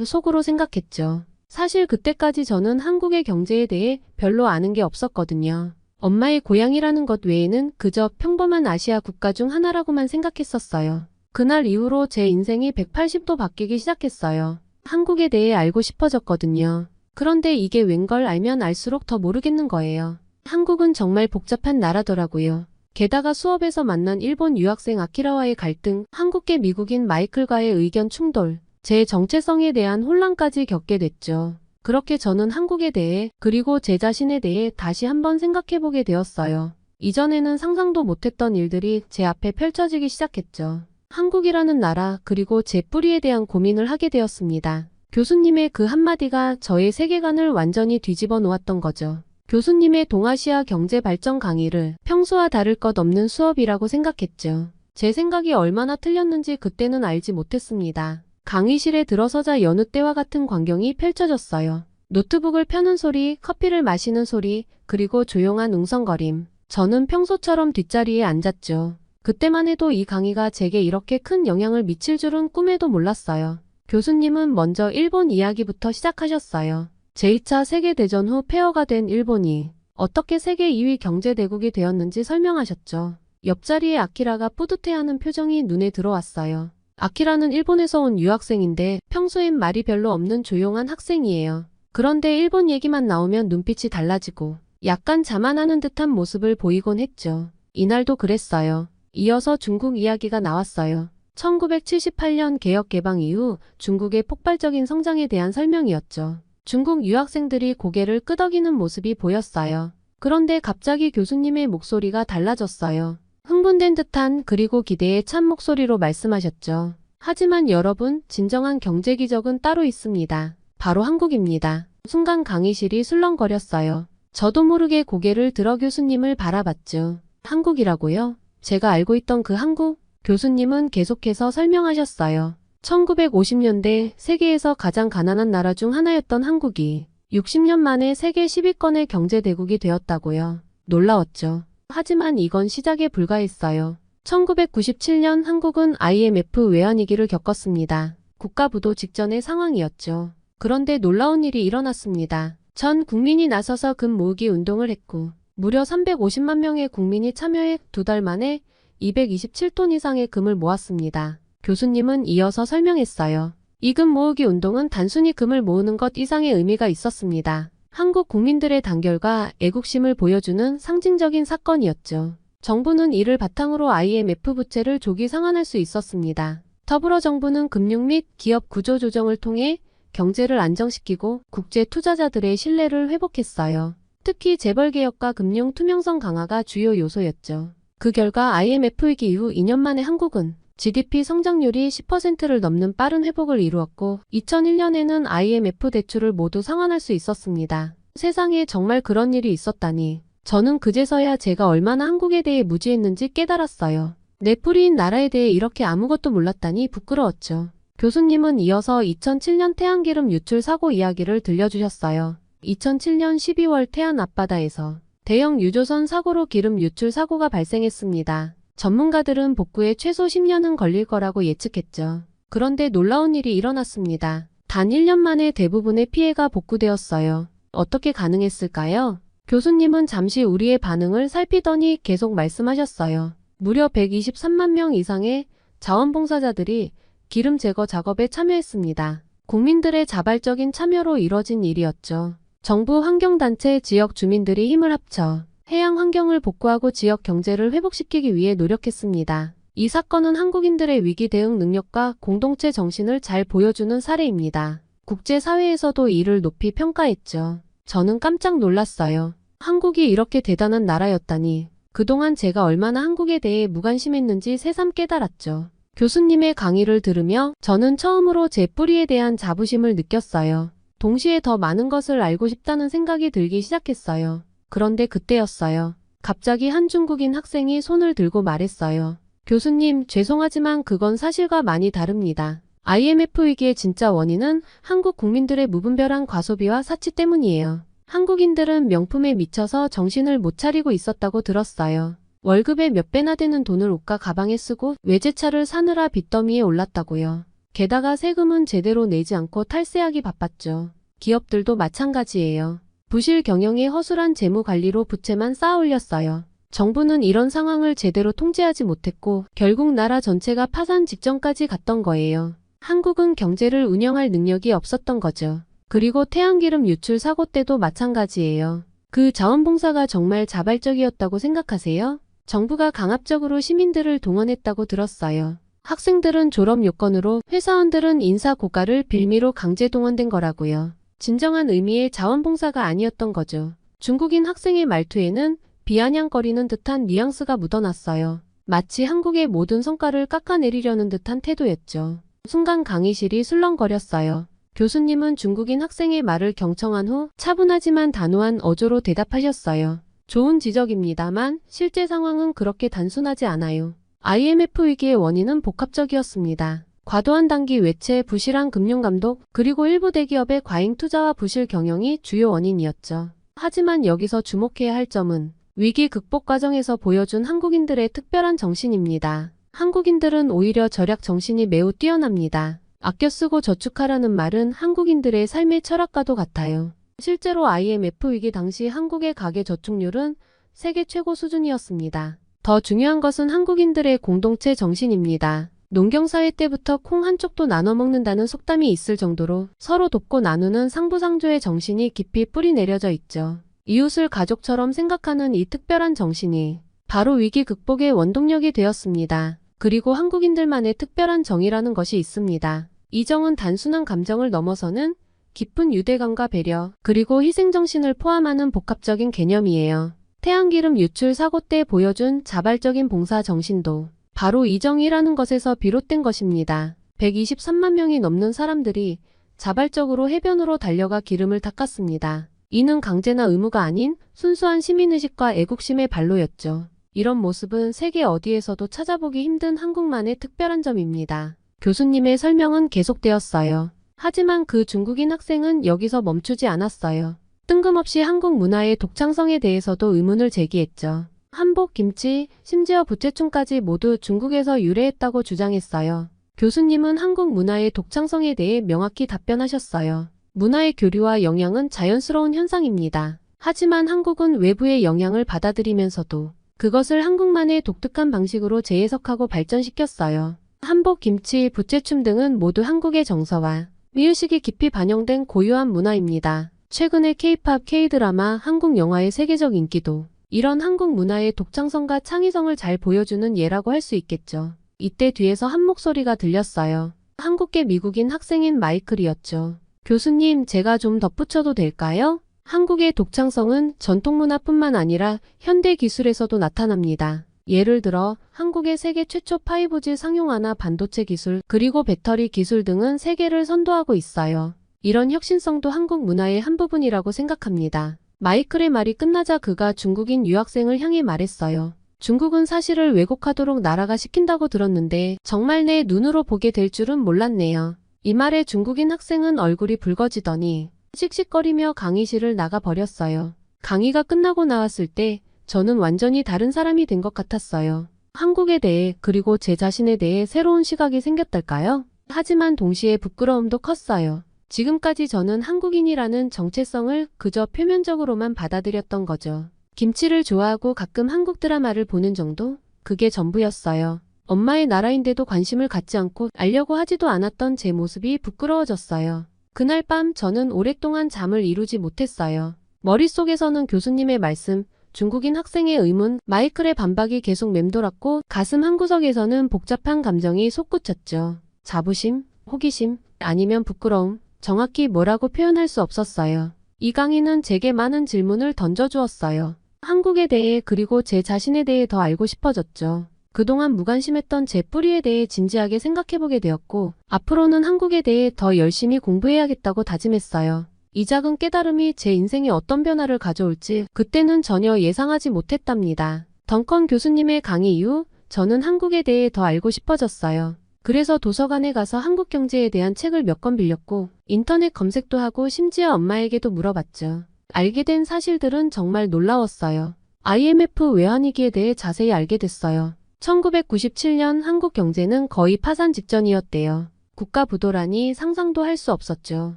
속으로 생각했죠. 사실 그때까지 저는 한국의 경제에 대해 별로 아는 게 없었거든요. 엄마의 고향이라는 것 외에는 그저 평범한 아시아 국가 중 하나라고만 생각했었어요. 그날 이후로 제 인생이 180도 바뀌기 시작했어요. 한국에 대해 알고 싶어졌거든요. 그런데 이게 웬걸 알면 알수록 더 모르겠는 거예요. 한국은 정말 복잡한 나라더라고요. 게다가 수업에서 만난 일본 유학생 아키라와의 갈등, 한국계 미국인 마이클과의 의견 충돌, 제 정체성에 대한 혼란까지 겪게 됐죠. 그렇게 저는 한국에 대해 그리고 제 자신에 대해 다시 한번 생각해보게 되었어요. 이전에는 상상도 못했던 일들이 제 앞에 펼쳐지기 시작했죠. 한국이라는 나라 그리고 제 뿌리에 대한 고민을 하게 되었습니다. 교수님의 그 한마디가 저의 세계관을 완전히 뒤집어 놓았던 거죠. 교수님의 동아시아 경제 발전 강의를 평소와 다를 것 없는 수업이라고 생각했죠. 제 생각이 얼마나 틀렸는지 그때는 알지 못했습니다. 강의실에 들어서자 여느 때와 같은 광경이 펼쳐졌어요. 노트북을 펴는 소리, 커피를 마시는 소리, 그리고 조용한 웅성거림. 저는 평소처럼 뒷자리에 앉았죠. 그때만 해도 이 강의가 제게 이렇게 큰 영향을 미칠 줄은 꿈에도 몰랐어요. 교수님은 먼저 일본 이야기부터 시작하셨어요. 제2차 세계대전 후 폐허가 된 일본이 어떻게 세계 2위 경제대국이 되었는지 설명하셨죠. 옆자리에 아키라가 뿌듯해하는 표정이 눈에 들어왔어요. 아키라는 일본에서 온 유학생인데 평소엔 말이 별로 없는 조용한 학생이에요. 그런데 일본 얘기만 나오면 눈빛이 달라지고 약간 자만하는 듯한 모습을 보이곤 했죠. 이날도 그랬어요. 이어서 중국 이야기가 나왔어요. 1978년 개혁 개방 이후 중국의 폭발적인 성장에 대한 설명이었죠. 중국 유학생들이 고개를 끄덕이는 모습이 보였어요. 그런데 갑자기 교수님의 목소리가 달라졌어요. 흥분된 듯한 그리고 기대에 찬 목소리로 말씀하셨죠. 하지만 여러분, 진정한 경제 기적은 따로 있습니다. 바로 한국입니다. 순간 강의실이 술렁거렸어요. 저도 모르게 고개를 들어 교수님을 바라봤죠. 한국이라고요? 제가 알고 있던 그 한국? 교수님은 계속해서 설명하셨어요. 1950년대 세계에서 가장 가난한 나라 중 하나였던 한국이 60년 만에 세계 10위권의 경제대국이 되었다고요. 놀라웠죠. 하지만 이건 시작에 불과했어요. 1997년 한국은 IMF 외환위기를 겪었습니다. 국가 부도 직전의 상황이었죠. 그런데 놀라운 일이 일어났습니다. 전 국민이 나서서 금 모으기 운동을 했고 무려 350만 명의 국민이 참여해 2달 만에 227톤 이상의 금을 모았습니다. 교수님은 이어서 설명했어요. 이 금 모으기 운동은 단순히 금을 모으는 것 이상의 의미가 있었습니다. 한국 국민들의 단결과 애국심을 보여주는 상징적인 사건이었죠. 정부는 이를 바탕으로 IMF 부채를 조기 상환할 수 있었습니다. 더불어 정부는 금융 및 기업 구조 조정을 통해 경제를 안정시키고 국제 투자자들의 신뢰를 회복했어요. 특히 재벌개혁과 금융 투명성 강화가 주요 요소였죠. 그 결과 IMF 위기 이후 2년 만에 한국은 GDP 성장률이 10%를 넘는 빠른 회복을 이루었고 2001년에는 IMF 대출을 모두 상환할 수 있었습니다. 세상에 정말 그런 일이 있었다니. 저는 그제서야 제가 얼마나 한국에 대해 무지했는지 깨달았어요. 내 뿌리인 나라에 대해 이렇게 아무것도 몰랐다니 부끄러웠죠. 교수님은 이어서 2007년 태양기름 유출 사고 이야기를 들려주셨어요. 2007년 12월 태안 앞바다에서 대형 유조선 사고로 기름 유출 사고가 발생했습니다. 전문가들은 복구에 최소 10년은 걸릴 거라고 예측했죠. 그런데 놀라운 일이 일어났습니다. 단 1년 만에 대부분의 피해가 복구되었어요. 어떻게 가능했을까요? 교수님은 잠시 우리의 반응을 살피더니 계속 말씀하셨어요. 무려 123만 명 이상의 자원봉사자들이 기름 제거 작업에 참여했습니다. 국민들의 자발적인 참여로 이뤄진 일이었죠. 정부 환경단체 지역 주민들이 힘을 합쳐 해양 환경을 복구하고 지역 경제를 회복시키기 위해 노력했습니다. 이 사건은 한국인들의 위기 대응 능력과 공동체 정신을 잘 보여주는 사례입니다. 국제사회에서도 이를 높이 평가했죠. 저는 깜짝 놀랐어요. 한국이 이렇게 대단한 나라였다니. 그동안 제가 얼마나 한국에 대해 무관심했는지 새삼 깨달았죠. 교수님의 강의를 들으며 저는 처음으로 제 뿌리에 대한 자부심을 느꼈어요. 동시에 더 많은 것을 알고 싶다는 생각이 들기 시작했어요. 그런데 그때였어요. 갑자기 한 중국인 학생이 손을 들고 말했어요. 교수님, 죄송하지만 그건 사실과 많이 다릅니다. IMF 위기의 진짜 원인은 한국 국민들의 무분별한 과소비와 사치 때문이에요. 한국인들은 명품에 미쳐서 정신을 못 차리고 있었다고 들었어요. 월급의 몇 배나 되는 돈을 옷과 가방에 쓰고 외제차를 사느라 빚더미에 올랐다고요. 게다가 세금은 제대로 내지 않고 탈세하기 바빴죠. 기업들도 마찬가지예요. 부실 경영에 허술한 재무 관리로 부채만 쌓아 올렸어요. 정부는 이런 상황을 제대로 통제하지 못했고 결국 나라 전체가 파산 직전까지 갔던 거예요. 한국은 경제를 운영할 능력이 없었던 거죠. 그리고 태양기름 유출 사고 때도 마찬가지예요. 그 자원봉사가 정말 자발적이었다고 생각하세요? 정부가 강압적으로 시민들을 동원했다고 들었어요. 학생들은 졸업 요건으로, 회사원들은 인사 고과를 빌미로 강제 동원된 거라고요. 진정한 의미의 자원봉사가 아니었던 거죠. 중국인 학생의 말투에는 비아냥거리는 듯한 뉘앙스가 묻어났어요. 마치 한국의 모든 성과를 깎아내리려는 듯한 태도였죠. 순간 강의실이 술렁거렸어요. 교수님은 중국인 학생의 말을 경청한 후 차분하지만 단호한 어조로 대답하셨어요. 좋은 지적입니다만 실제 상황은 그렇게 단순하지 않아요. IMF 위기의 원인은 복합적이었습니다. 과도한 단기 외채, 부실한 금융감독, 그리고 일부 대기업의 과잉 투자와 부실 경영이 주요 원인이었죠. 하지만 여기서 주목해야 할 점은 위기 극복 과정에서 보여준 한국인들의 특별한 정신입니다. 한국인들은 오히려 절약 정신이 매우 뛰어납니다. 아껴 쓰고 저축하라는 말은 한국인들의 삶의 철학과도 같아요. 실제로 IMF 위기 당시 한국의 가계 저축률은 세계 최고 수준이었습니다. 더 중요한 것은 한국인들의 공동체 정신입니다. 농경사회 때부터 콩 한쪽도 나눠 먹는다는 속담이 있을 정도로 서로 돕고 나누는 상부상조의 정신이 깊이 뿌리 내려져 있죠. 이웃을 가족처럼 생각하는 이 특별한 정신이 바로 위기 극복의 원동력이 되었습니다. 그리고 한국인들만의 특별한 정이라는 것이 있습니다. 이 정은 단순한 감정을 넘어서는 깊은 유대감과 배려, 그리고 희생정신을 포함하는 복합적인 개념이에요. 태양기름 유출 사고 때 보여준 자발적인 봉사 정신도 바로 이 정이라는 것에서 비롯된 것입니다. 123만 명이 넘는 사람들이 자발적으로 해변으로 달려가 기름을 닦았습니다. 이는 강제나 의무가 아닌 순수한 시민의식과 애국심의 발로였죠. 이런 모습은 세계 어디에서도 찾아보기 힘든 한국만의 특별한 점입니다. 교수님의 설명은 계속되었어요. 하지만 그 중국인 학생은 여기서 멈추지 않았어요. 뜬금없이 한국 문화의 독창성에 대해서도 의문을 제기했죠. 한복, 김치, 심지어 부채춤까지 모두 중국에서 유래했다고 주장했어요. 교수님은 한국 문화의 독창성에 대해 명확히 답변하셨어요. 문화의 교류와 영향은 자연스러운 현상입니다. 하지만 한국은 외부의 영향을 받아들이면서도 그것을 한국만의 독특한 방식으로 재해석하고 발전시켰어요. 한복, 김치, 부채춤 등은 모두 한국의 정서와 미의식이 깊이 반영된 고유한 문화입니다. 최근의 K-팝, K-드라마, 한국 영화의 세계적 인기도 이런 한국 문화의 독창성과 창의성을 잘 보여주는 예라고 할 수 있겠죠. 이때 뒤에서 한 목소리가 들렸어요. 한국계 미국인 학생인 마이클이었죠. 교수님, 제가 좀 덧붙여도 될까요? 한국의 독창성은 전통문화뿐만 아니라 현대 기술에서도 나타납니다. 예를 들어 한국의 세계 최초 5G 상용화나 반도체 기술, 그리고 배터리 기술 등은 세계를 선도하고 있어요. 이런 혁신성도 한국 문화의 한 부분이라고 생각합니다. 마이클의 말이 끝나자 그가 중국인 유학생을 향해 말했어요. 중국은 사실을 왜곡하도록 나라가 시킨다고 들었는데 정말 내 눈으로 보게 될 줄은 몰랐네요. 이 말에 중국인 학생은 얼굴이 붉어지더니 씩씩거리며 강의실을 나가버렸어요. 강의가 끝나고 나왔을 때 저는 완전히 다른 사람이 된 것 같았어요. 한국에 대해, 그리고 제 자신에 대해 새로운 시각이 생겼달까요? 하지만 동시에 부끄러움도 컸어요. 지금까지 저는 한국인이라는 정체성을 그저 표면적으로만 받아들였던 거죠. 김치를 좋아하고 가끔 한국 드라마를 보는 정도? 그게 전부였어요. 엄마의 나라인데도 관심을 갖지 않고 알려고 하지도 않았던 제 모습이 부끄러워졌어요. 그날 밤 저는 오랫동안 잠을 이루지 못했어요. 머릿속에서는 교수님의 말씀, 중국인 학생의 의문, 마이클의 반박이 계속 맴돌았고 가슴 한구석에서는 복잡한 감정이 솟구쳤죠. 자부심, 호기심, 아니면 부끄러움, 정확히 뭐라고 표현할 수 없었어요. 이 강의는 제게 많은 질문을 던져주었어요. 한국에 대해, 그리고 제 자신에 대해 더 알고 싶어졌죠. 그동안 무관심했던 제 뿌리에 대해 진지하게 생각해보게 되었고 앞으로는 한국에 대해 더 열심히 공부해야겠다고 다짐했어요. 이 작은 깨달음이 제 인생에 어떤 변화를 가져올지 그때는 전혀 예상하지 못했답니다. 덩컨 교수님의 강의 이후 저는 한국에 대해 더 알고 싶어졌어요. 그래서 도서관에 가서 한국 경제에 대한 책을 몇 권 빌렸고 인터넷 검색도 하고 심지어 엄마에게도 물어봤죠. 알게 된 사실들은 정말 놀라웠어요. IMF 외환위기에 대해 자세히 알게 됐어요. 1997년 한국 경제는 거의 파산 직전이었대요. 국가 부도라니 상상도 할 수 없었죠.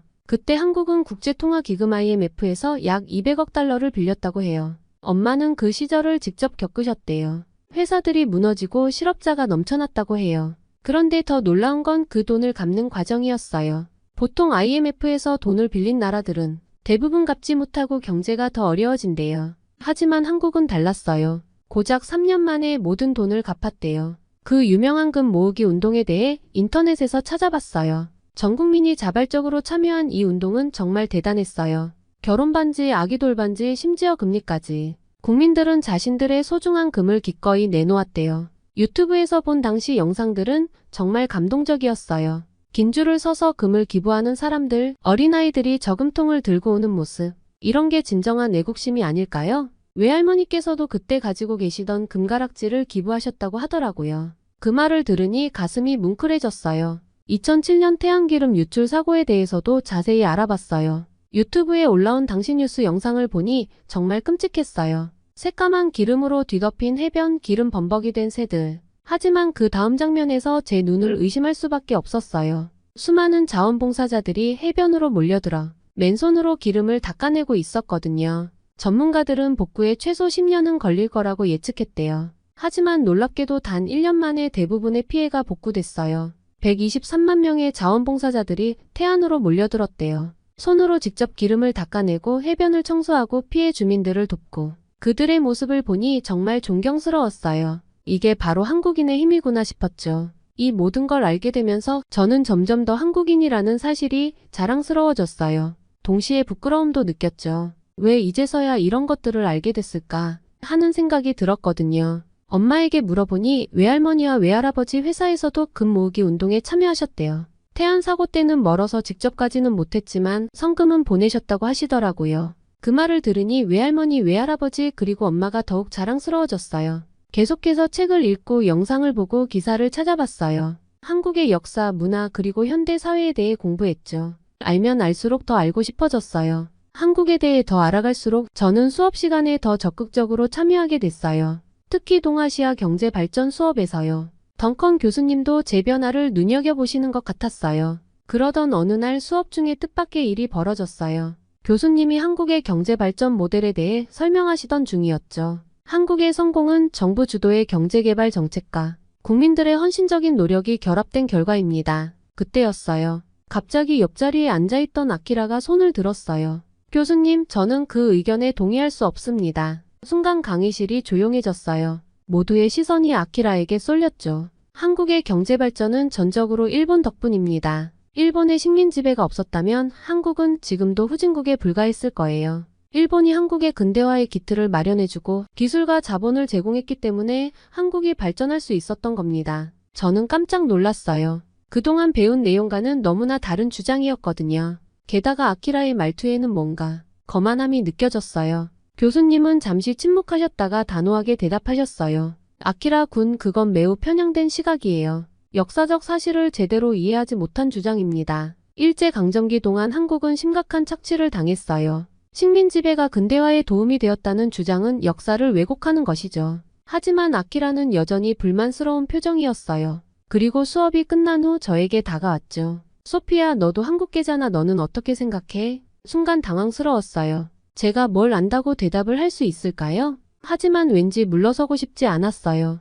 그때 한국은 국제통화기금 IMF에서 약 200억 달러를 빌렸다고 해요. 엄마는 그 시절을 직접 겪으셨대요. 회사들이 무너지고 실업자가 넘쳐났다고 해요. 그런데 더 놀라운 건 그 돈을 갚는 과정이었어요. 보통 IMF에서 돈을 빌린 나라들은 대부분 갚지 못하고 경제가 더 어려워진대요. 하지만 한국은 달랐어요. 고작 3년 만에 모든 돈을 갚았대요. 그 유명한 금 모으기 운동에 대해 인터넷에서 찾아봤어요. 전 국민이 자발적으로 참여한 이 운동은 정말 대단했어요. 결혼 반지, 아기 돌반지, 심지어 금리까지. 국민들은 자신들의 소중한 금을 기꺼이 내놓았대요. 유튜브에서 본 당시 영상들은 정말 감동적이었어요. 긴 줄을 서서 금을 기부하는 사람들, 어린아이들이 저금통을 들고 오는 모습. 이런 게 진정한 애국심이 아닐까요? 외할머니께서도 그때 가지고 계시던 금가락지를 기부하셨다고 하더라고요. 그 말을 들으니 가슴이 뭉클해졌어요. 2007년 태양기름 유출 사고에 대해서도 자세히 알아봤어요. 유튜브에 올라온 당시 뉴스 영상을 보니 정말 끔찍했어요. 새까만 기름으로 뒤덮인 해변, 기름 범벅이 된 새들. 하지만 그 다음 장면에서 제 눈을 의심할 수밖에 없었어요. 수많은 자원봉사자들이 해변으로 몰려들어 맨손으로 기름을 닦아내고 있었거든요. 전문가들은 복구에 최소 10년은 걸릴 거라고 예측했대요. 하지만 놀랍게도 단 1년 만에 대부분의 피해가 복구됐어요. 123만 명의 자원봉사자들이 태안으로 몰려들었대요. 손으로 직접 기름을 닦아내고 해변을 청소하고 피해 주민들을 돕고 그들의 모습을 보니 정말 존경스러웠어요. 이게 바로 한국인의 힘이구나 싶었죠. 이 모든 걸 알게 되면서 저는 점점 더 한국인이라는 사실이 자랑스러워졌어요. 동시에 부끄러움도 느꼈죠. 왜 이제서야 이런 것들을 알게 됐을까 하는 생각이 들었거든요. 엄마에게 물어보니 외할머니와 외할아버지 회사에서도 금 모으기 운동에 참여하셨대요. 태안 사고 때는 멀어서 직접 가지는 못했지만 성금은 보내셨다고 하시더라고요. 그 말을 들으니 외할머니, 외할아버지 그리고 엄마가 더욱 자랑스러워졌어요. 계속해서 책을 읽고 영상을 보고 기사를 찾아봤어요. 한국의 역사, 문화 그리고 현대 사회에 대해 공부했죠. 알면 알수록 더 알고 싶어졌어요. 한국에 대해 더 알아갈수록 저는 수업 시간에 더 적극적으로 참여하게 됐어요. 특히 동아시아 경제 발전 수업에서요. 덩컨 교수님도 제 변화를 눈여겨보시는 것 같았어요. 그러던 어느 날 수업 중에 뜻밖의 일이 벌어졌어요. 교수님이 한국의 경제 발전 모델에 대해 설명하시던 중이었죠. 한국의 성공은 정부 주도의 경제개발 정책과 국민들의 헌신적인 노력이 결합된 결과입니다. 그때였어요. 갑자기 옆자리에 앉아있던 아키라가 손을 들었어요. 교수님, 저는 그 의견에 동의할 수 없습니다. 순간 강의실이 조용해졌어요. 모두의 시선이 아키라에게 쏠렸죠. 한국의 경제 발전은 전적으로 일본 덕분입니다. 일본의 식민 지배가 없었다면 한국은 지금도 후진국에 불과했을 거예요. 일본이 한국의 근대화의 기틀을 마련해주고 기술과 자본을 제공했기 때문에 한국이 발전할 수 있었던 겁니다. 저는 깜짝 놀랐어요. 그동안 배운 내용과는 너무나 다른 주장이었거든요. 게다가 아키라의 말투에는 뭔가 거만함이 느껴졌어요. 교수님은 잠시 침묵하셨다가 단호하게 대답하셨어요. 아키라 군, 그건 매우 편향된 시각이에요. 역사적 사실을 제대로 이해하지 못한 주장입니다. 일제강점기 동안 한국은 심각한 착취를 당했어요. 식민 지배가 근대화에 도움이 되었다는 주장은 역사를 왜곡하는 것이죠. 하지만 아키라는 여전히 불만스러운 표정이었어요. 그리고 수업이 끝난 후 저에게 다가왔죠. 소피야, 너도 한국계잖아. 너는 어떻게 생각해? 순간 당황스러웠어요. 제가 뭘 안다고 대답을 할 수 있을까요? 하지만 왠지 물러서고 싶지 않았어요.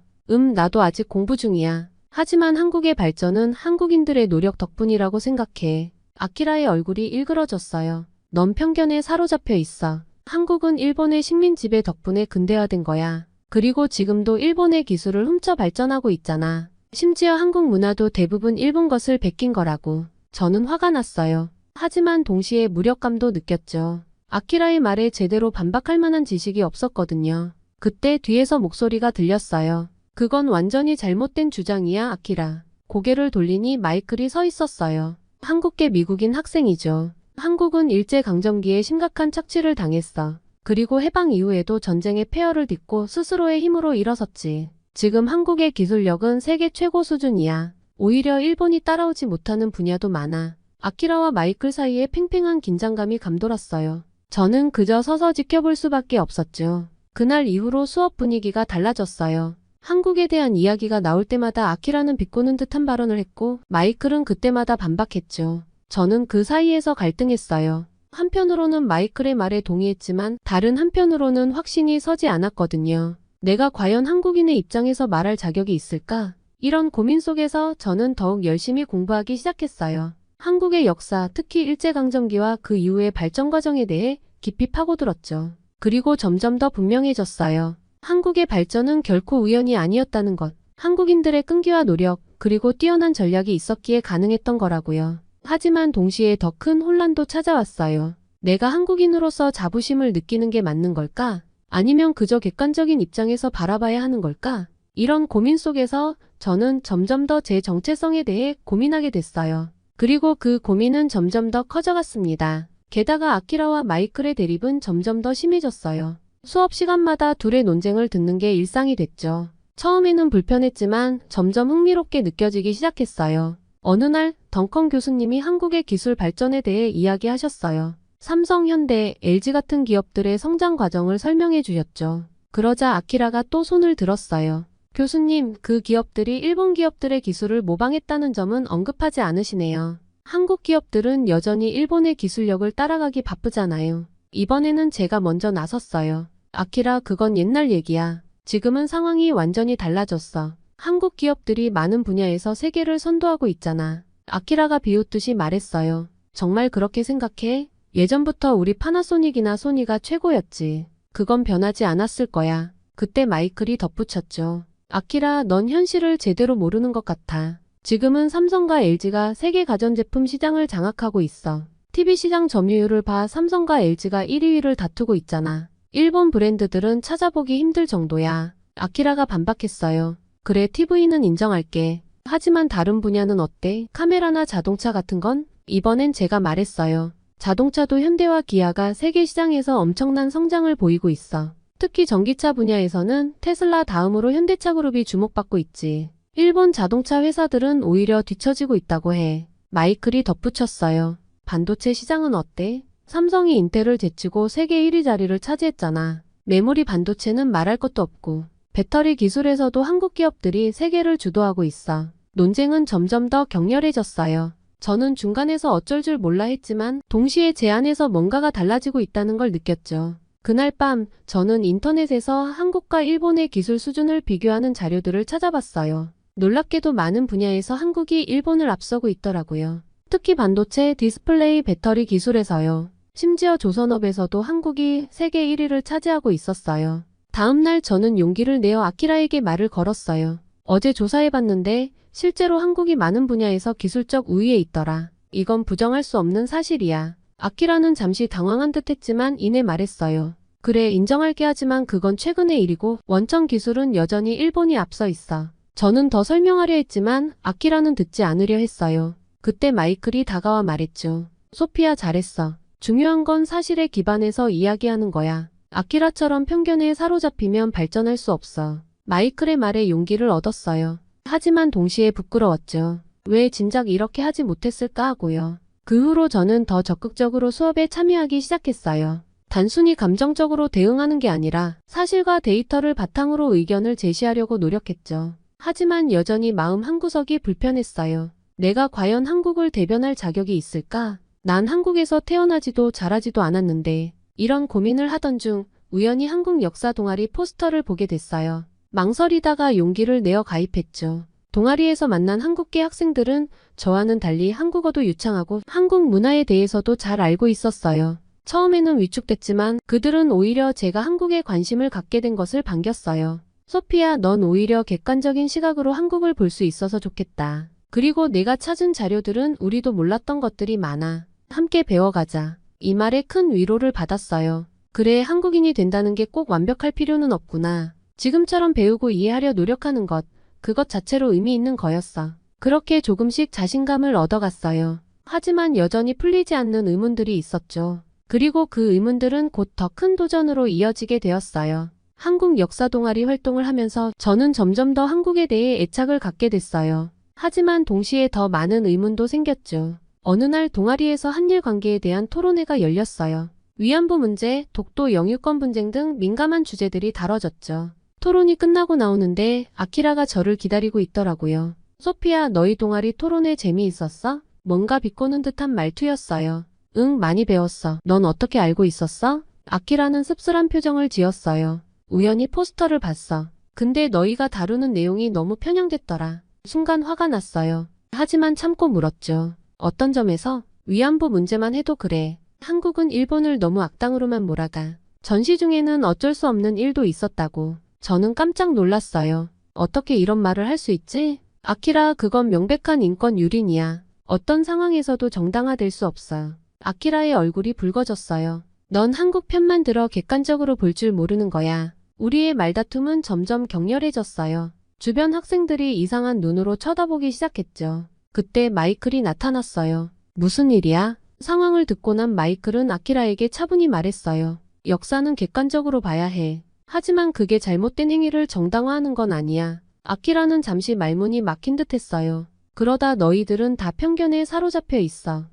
나도 아직 공부 중이야. 하지만 한국의 발전은 한국인들의 노력 덕분이라고 생각해. 아키라의 얼굴이 일그러졌어요. 넌 편견에 사로잡혀 있어. 한국은 일본의 식민 지배 덕분에 근대화된 거야. 그리고 지금도 일본의 기술을 훔쳐 발전하고 있잖아. 심지어 한국 문화도 대부분 일본 것을 베낀 거라고. 저는 화가 났어요. 하지만 동시에 무력감도 느꼈죠. 아키라의 말에 제대로 반박할 만한 지식이 없었거든요. 그때 뒤에서 목소리가 들렸어요. 그건 완전히 잘못된 주장이야, 아키라. 고개를 돌리니 마이클이 서 있었어요. 한국계 미국인 학생이죠. 한국은 일제강점기에 심각한 착취를 당했어. 그리고 해방 이후에도 전쟁의 폐허를 딛고 스스로의 힘으로 일어섰지. 지금 한국의 기술력은 세계 최고 수준이야. 오히려 일본이 따라오지 못하는 분야도 많아. 아키라와 마이클 사이에 팽팽한 긴장감이 감돌았어요. 저는 그저 서서 지켜볼 수밖에 없었죠. 그날 이후로 수업 분위기가 달라졌어요. 한국에 대한 이야기가 나올 때마다 아키라는 비꼬는 듯한 발언을 했고 마이클은 그때마다 반박했죠. 저는 그 사이에서 갈등했어요. 한편으로는 마이클의 말에 동의했지만 다른 한편으로는 확신이 서지 않았거든요. 내가 과연 한국인의 입장에서 말할 자격이 있을까? 이런 고민 속에서 저는 더욱 열심히 공부하기 시작했어요. 한국의 역사, 특히 일제강점기와 그 이후의 발전 과정에 대해 깊이 파고들었죠. 그리고 점점 더 분명해졌어요. 한국의 발전은 결코 우연이 아니었다는 것. 한국인들의 끈기와 노력, 그리고 뛰어난 전략이 있었기에 가능했던 거라고요. 하지만 동시에 더 큰 혼란도 찾아왔어요. 내가 한국인으로서 자부심을 느끼는 게 맞는 걸까? 아니면 그저 객관적인 입장에서 바라봐야 하는 걸까? 이런 고민 속에서 저는 점점 더 제 정체성에 대해 고민하게 됐어요. 그리고 그 고민은 점점 더 커져갔습니다. 게다가 아키라와 마이클의 대립은 점점 더 심해졌어요. 수업 시간마다 둘의 논쟁을 듣는 게 일상이 됐죠. 처음에는 불편했지만 점점 흥미롭게 느껴지기 시작했어요. 어느 날 덩컨 교수님이 한국의 기술 발전에 대해 이야기하셨어요. 삼성, 현대, LG 같은 기업들의 성장 과정을 설명해 주셨죠. 그러자 아키라가 또 손을 들었어요. 교수님, 그 기업들이 일본 기업들의 기술을 모방했다는 점은 언급하지 않으시네요. 한국 기업들은 여전히 일본의 기술력을 따라가기 바쁘잖아요. 이번에는 제가 먼저 나섰어요. 아키라, 그건 옛날 얘기야. 지금은 상황이 완전히 달라졌어. 한국 기업들이 많은 분야에서 세계를 선도하고 있잖아. 아키라가 비웃듯이 말했어요. 정말 그렇게 생각해? 예전부터 우리 파나소닉이나 소니가 최고였지. 그건 변하지 않았을 거야. 그때 마이클이 덧붙였죠. 아키라, 넌 현실을 제대로 모르는 것 같아. 지금은 삼성과 LG가 세계 가전제품 시장을 장악하고 있어. TV 시장 점유율을 봐. 삼성과 LG가 1, 2위를 다투고 있잖아. 일본 브랜드들은 찾아보기 힘들 정도야. 아키라가 반박했어요. 그래, TV는 인정할게. 하지만 다른 분야는 어때? 카메라나 자동차 같은 건? 이번엔 제가 말했어요. 자동차도 현대와 기아가 세계 시장에서 엄청난 성장을 보이고 있어. 특히 전기차 분야에서는 테슬라 다음으로 현대차 그룹이 주목받고 있지. 일본 자동차 회사들은 오히려 뒤처지고 있다고 해. 마이클이 덧붙였어요. 반도체 시장은 어때? 삼성이 인텔을 제치고 세계 1위 자리를 차지했잖아. 메모리 반도체는 말할 것도 없고. 배터리 기술에서도 한국 기업들이 세계를 주도하고 있어. 논쟁은 점점 더 격렬해졌어요. 저는 중간에서 어쩔 줄 몰라 했지만 동시에 제 안에서 뭔가가 달라지고 있다는 걸 느꼈죠. 그날 밤 저는 인터넷에서 한국과 일본의 기술 수준을 비교하는 자료들을 찾아봤어요. 놀랍게도 많은 분야에서 한국이 일본을 앞서고 있더라고요. 특히 반도체, 디스플레이, 배터리 기술에서요. 심지어 조선업에서도 한국이 세계 1위를 차지하고 있었어요. 다음 날 저는 용기를 내어 아키라에게 말을 걸었어요. 어제 조사해봤는데 실제로 한국이 많은 분야에서 기술적 우위에 있더라. 이건 부정할 수 없는 사실이야. 아키라는 잠시 당황한 듯 했지만 이내 말했어요. 그래, 인정할게. 하지만 그건 최근의 일이고 원천 기술은 여전히 일본이 앞서 있어. 저는 더 설명하려 했지만 아키라는 듣지 않으려 했어요. 그때 마이클이 다가와 말했죠. 소피아, 잘했어. 중요한 건 사실에 기반해서 이야기하는 거야. 아키라처럼 편견에 사로잡히면 발전할 수 없어. 마이클의 말에 용기를 얻었어요. 하지만 동시에 부끄러웠죠. 왜 진작 이렇게 하지 못했을까 하고요. 그 후로 저는 더 적극적으로 수업에 참여하기 시작했어요. 단순히 감정적으로 대응하는 게 아니라 사실과 데이터를 바탕으로 의견을 제시하려고 노력했죠. 하지만 여전히 마음 한구석이 불편했어요. 내가 과연 한국을 대변할 자격이 있을까? 난 한국에서 태어나지도 자라지도 않았는데. 이런 고민을 하던 중 우연히 한국 역사 동아리 포스터를 보게 됐어요. 망설이다가 용기를 내어 가입했죠. 동아리에서 만난 한국계 학생들은 저와는 달리 한국어도 유창하고 한국 문화에 대해서도 잘 알고 있었어요. 처음에는 위축됐지만 그들은 오히려 제가 한국에 관심을 갖게 된 것을 반겼어요. 소피아, 넌 오히려 객관적인 시각으로 한국을 볼 수 있어서 좋겠다. 그리고 내가 찾은 자료들은 우리도 몰랐던 것들이 많아. 함께 배워가자. 이 말에 큰 위로를 받았어요. 그래, 한국인이 된다는 게 꼭 완벽할 필요는 없구나. 지금처럼 배우고 이해하려 노력하는 것, 그것 자체로 의미 있는 거였어. 그렇게 조금씩 자신감을 얻어갔어요. 하지만 여전히 풀리지 않는 의문들이 있었죠. 그리고 그 의문들은 곧 더 큰 도전으로 이어지게 되었어요. 한국 역사 동아리 활동을 하면서 저는 점점 더 한국에 대해 애착을 갖게 됐어요. 하지만 동시에 더 많은 의문도 생겼죠. 어느 날 동아리에서 한일 관계에 대한 토론회가 열렸어요. 위안부 문제, 독도 영유권 분쟁 등 민감한 주제들이 다뤄졌죠. 토론이 끝나고 나오는데 아키라가 저를 기다리고 있더라고요. 소피아, 너희 동아리 토론회 재미있었어? 뭔가 비꼬는 듯한 말투였어요. 응, 많이 배웠어. 넌 어떻게 알고 있었어? 아키라는 씁쓸한 표정을 지었어요. 우연히 포스터를 봤어. 근데 너희가 다루는 내용이 너무 편향됐더라. 순간 화가 났어요. 하지만 참고 물었죠. 어떤 점에서? 위안부 문제만 해도 그래. 한국은 일본을 너무 악당으로만 몰아가. 전시 중에는 어쩔 수 없는 일도 있었다고. 저는 깜짝 놀랐어요. 어떻게 이런 말을 할 수 있지? 아키라, 그건 명백한 인권 유린이야. 어떤 상황에서도 정당화될 수 없어. 아키라의 얼굴이 붉어졌어요. 넌 한국 편만 들어 객관적으로 볼 줄 모르는 거야. 우리의 말다툼은 점점 격렬해졌어요. 주변 학생들이 이상한 눈으로 쳐다보기 시작했죠. 그때 마이클이 나타났어요. 무슨 일이야? 상황을 듣고 난 마이클은 아키라에게 차분히 말했어요. 역사는 객관적으로 봐야 해. 하지만 그게 잘못된 행위를 정당화하는 건 아니야. 아키라는 잠시 말문이 막힌 듯 했어요. 그러다 너희들은 다 편견에 사로잡혀 있어.